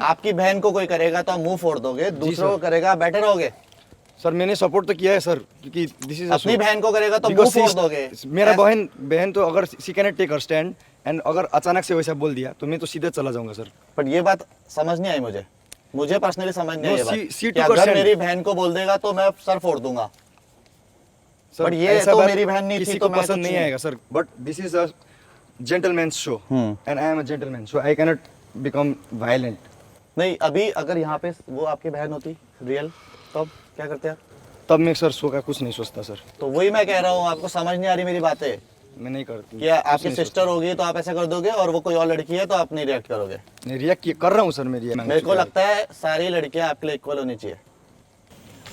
आपकी बहन को कोई करेगा तो आप मुंह फोड़ दोगे, दूसरों को करेगा बैठे रहोगे? सर मैंने सपोर्ट तो किया है सर, क्योंकि दिस इज अपनी बहन को करेगा तो मुंह फोड़ दोगे। मेरा बहन तो अगर she can take her stand and अगर अचानक से वैसा बोल दिया तो मैं तो सीधे चला जाऊंगा सर। बट ये बात समझ नहीं आई मुझे पर्सनली समझ नहीं आई ये बात सी कि अगर मेरी बहन को बोल देगा तो मैं सर फोड़ दूंगा। बट ये तो मेरी बहन नहीं थी तो मैं पसंद नहीं आएगा sir. But this is a gentleman's show and I am a gentleman, so I can not become violent. नहीं, अभी अगर यहाँ पे वो आपकी बहन होती रियल, तब क्या करते आप? तब मैं सर सो का कुछ नहीं सोचता सर। तो वही मैं कह रहा हूँ, आपको समझ नहीं आ रही मेरी बातें? मैं नहीं करती। क्या आपकी सिस्टर होगी तो आप ऐसा कर दोगे और वो कोई और लड़की है तो आप नहीं रिएक्ट करोगे? नहीं, रिएक्ट कर रहा हूँ सर। मेरे को लगता है सारी लड़कियां आपके लिए इक्वल होनी चाहिए।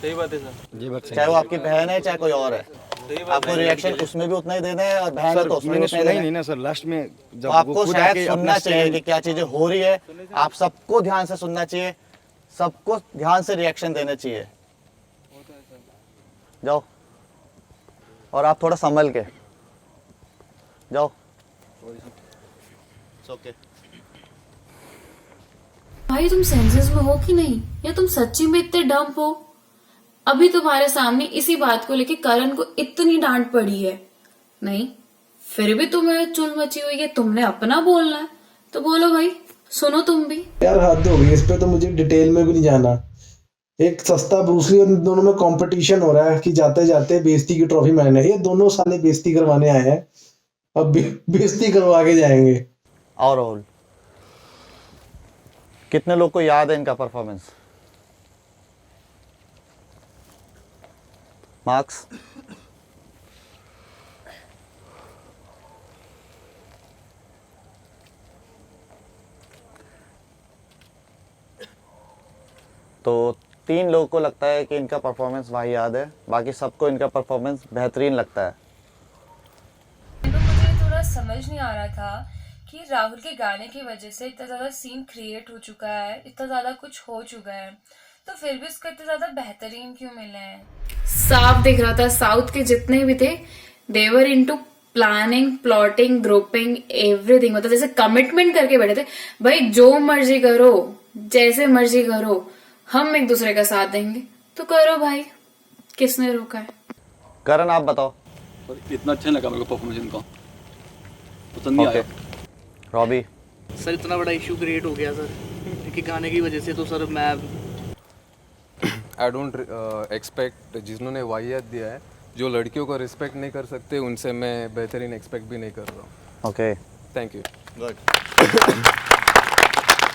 सही बात है सर, ये बात चाहे वो आपकी बहन है चाहे कोई और है, आपको रिएक्शन उसमें भी उतना ही देना है और बहन तो उसमें भी उतना ही देना है। ना सर, लास्ट में जब तो आपको शायद सुनना चाहिए कि क्या चीजें हो रही है, आप सबको ध्यान से सुनना चाहिए, सबको ध्यान से रिएक्शन देना चाहिए। जाओ, और आप थोड़ा संभल के जाओ। ओके। भाई तुम सेंसेस में हो कि नहीं, या तुम सच्ची में इतने डम्प हो? अभी तुम्हारे सामने इसी बात को लेके करण को इतनी डांट पड़ी है, नहीं फिर भी तुम्हें चुल मची हुई है, तुमने अपना बोलना है तो बोलो भाई, सुनो तुम भी। यार हद हो गई, इस पे तो मुझे डिटेल में भी नहीं जाना। एक सस्ता ब्रूसली और इन दोनों में कंपटीशन हो रहा है कि जाते जाते बेइज्जती की ट्रॉफी मैंने, ये दोनों साले बेइज्जती करवाने आए हैं, अब बेइज्जती करवा के जाएंगे। और राहुल, कितने लोग को याद है इनका परफॉर्मेंस? मार्क्स? तो 3 लोगों को लगता है कि इनका परफॉर्मेंस वही याद है, बाकी सबको इनका परफॉर्मेंस बेहतरीन लगता है। मुझे थोड़ा समझ नहीं आ रहा था कि राहुल के गाने की वजह से इतना ज़्यादा सीन क्रिएट हो चुका है, इतना ज़्यादा कुछ हो चुका है, तो फिर भी उसको इतने ज़्यादा बेहतरीन क्यों मिले हैं? साफ दिख रहा था साउथ के जितने भी थे, they were into planning, plotting, grouping, everything. मतलब जैसे कमिटमेंट करके बैठे थे, भाई जो मर्जी करो, जैसे मर्जी करो, हम एक दूसरे का साथ देंगे, तो करो भाई, किसने रोका है? करण आप बताओ। इतना अच्छा लगा मेरे को परफॉर्मेंस इनका, पसंद नहीं आया। रॉबी? सर इतना बड़ा इशू क्रिएट हो गया सर कि गाने की वजह से, तो सर मैं आई डोंट एक्सपेक्ट, जिन्होंने वाहियात दिया है, जो लड़कियों को रिस्पेक्ट नहीं कर सकते, उनसे मैं बेहतरीन एक्सपेक्ट भी नहीं कर रहा हूँ। Okay, thank you.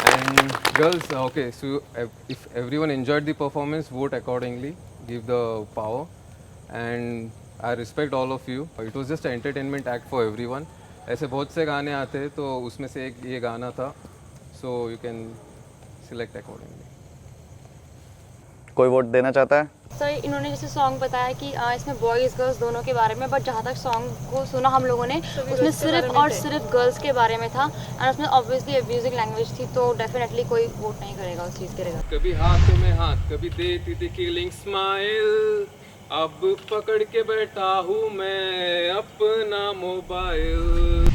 And girls, okay, so if everyone enjoyed the performance, vote accordingly, give the power, and I respect all of you. It was just an entertainment act for everyone. ऐसे बहुत से गाने आते हैं, तो उसमें से एक ये गाना था, so you can select accordingly. कोई वोट देना चाहता है? सर इन्होंने जैसे सॉन्ग बताया कि इसमें बॉयज़ गर्ल्स दोनों के बारे में, बट जहाँ तक सॉन्ग को सुना हम लोगों ने, उसमें सिर्फ और सिर्फ गर्ल्स के बारे में था, एंड उसमें ऑब्वियसली अब्यूजिंग लैंग्वेज थी, तो डेफिनेटली कोई वोट नहीं करेगा उस चीज़ के रिगार्ड। कभी हाथों में हाथ, कभी देती थी किलिंग स्माइल, अब पकड़ के बैठा हूँ मैं अपना मोबाइल।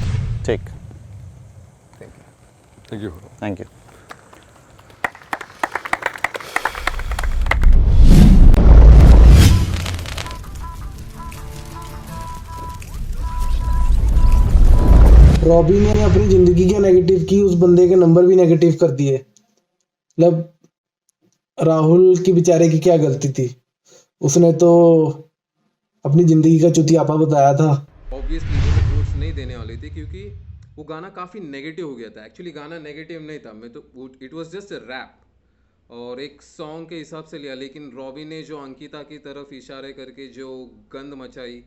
ठीक, thank you. Thank you. Robbie ने अपनी जिंदगी के नेगेटिव की, उस बंदे के नंबर भी नेगेटिव कर दिए। मतलब राहुल की बेचारे की क्या गलती थी, उसने तो अपनी जिंदगी का चुतियापा बताया था। ऑब्वियसली वो वोट्स नहीं देने वाली थी, क्योंकि वो गाना काफ़ी नेगेटिव हो गया था। एक्चुअली गाना नेगेटिव नहीं था, मैं तो it was just a rap और एक सॉन्ग के हिसाब से लिया, लेकिन रॉबी ने जो अंकिता की तरफ इशारे करके जो गंद मचाई,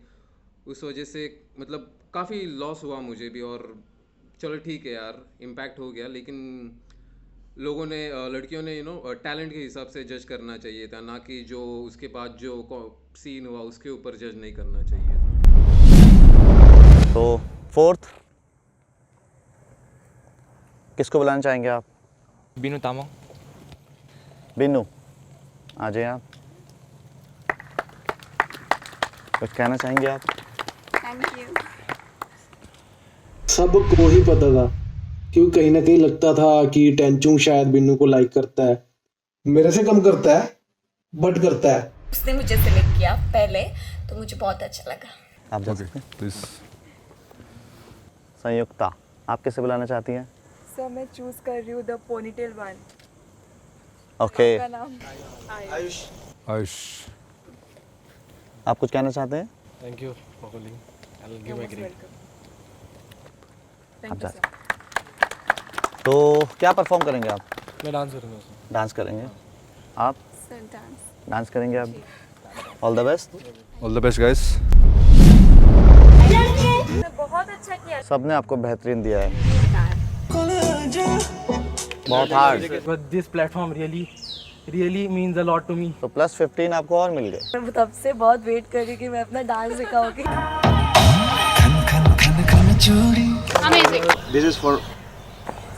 उस वजह से मतलब काफ़ी लॉस हुआ मुझे भी। और चलो ठीक है यार, इम्पैक्ट हो गया, लेकिन लोगों ने, लड़कियों ने टैलेंट के हिसाब से जज करना चाहिए था, ना कि जो उसके बाद जो सीन हुआ उसके ऊपर जज नहीं करना चाहिए था। तो 4th किसको बुलाना चाहेंगे आप? बिनू तामो। बिनू आ जाइए आप। कुछ कहना चाहेंगे आप? Thank you. सबको ही पता था, क्योंकि कहीं ना कहीं लगता था कि टेंचुंग शायद बिन्नू को लाइक करता है, मेरे से कम करता है बट करता है। उसने मुझे सिलेक्ट किया पहले, तो मुझे बहुत अच्छा लगा। आप जा सकते हैं प्लीज। संयुक्ता, आप किसे बुलाना चाहती हैं? सर मैं चूज कर रही हूँ द पोनीटेल वन। ओके, आपका नाम? आयुष। आयुष, आप कुछ कहना चाहते हैं? Thank you for calling, I will give my great. आप जा सकते हैं। तो क्या परफॉर्म करेंगे आप? मैं डांस करूंगा। डांस करेंगे आप? Sir dance. डांस करेंगे आप? All the best. All the best guys. बहुत अच्छा किया। सबने आपको बेहतरीन दिया है, बहुत hard. But this platform really means a lot to me. तो +15 आपको और मिल गए। मैं तब से बहुत वेट कर रही कि मैं अपना डांस दिखाऊंगी। Amazing. This is for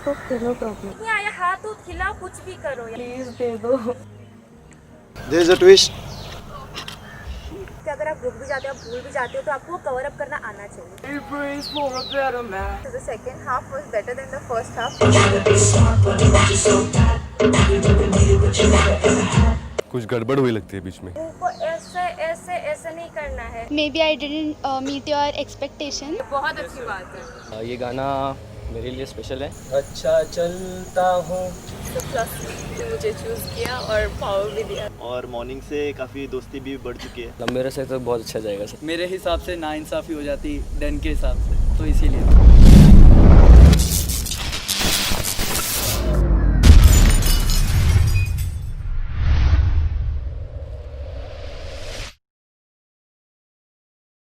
okay, no problem. नहीं आया हाथ तो खिला, कुछ भी करो यार। प्लीज दे दो। there is a twist. कि अगर आप रुक भी जाते हो, आप भूल भी जाते हो, तो आपको कवर अप करना आना चाहिए। So the second half was better than the first half. कुछ गड़बड़ हुई लगती है बीच में। उनको ऐसे ऐसे ऐसे नहीं करना है। Maybe I didn't meet your expectation. बहुत अच्छी बात है। ये गाना मेरे लिए स्पेशल है। अच्छा चलता हूँ। मुझे चूज किया और पावर भी दिया। और मॉर्निंग से काफ़ी दोस्ती भी बढ़ चुकी है। लंबे रस्ते तो बहुत अच्छा जाएगा सर। मेरे हिसाब से नाइंसाफ़ी हो जाती डन के हिसाब से, तो इसीलिए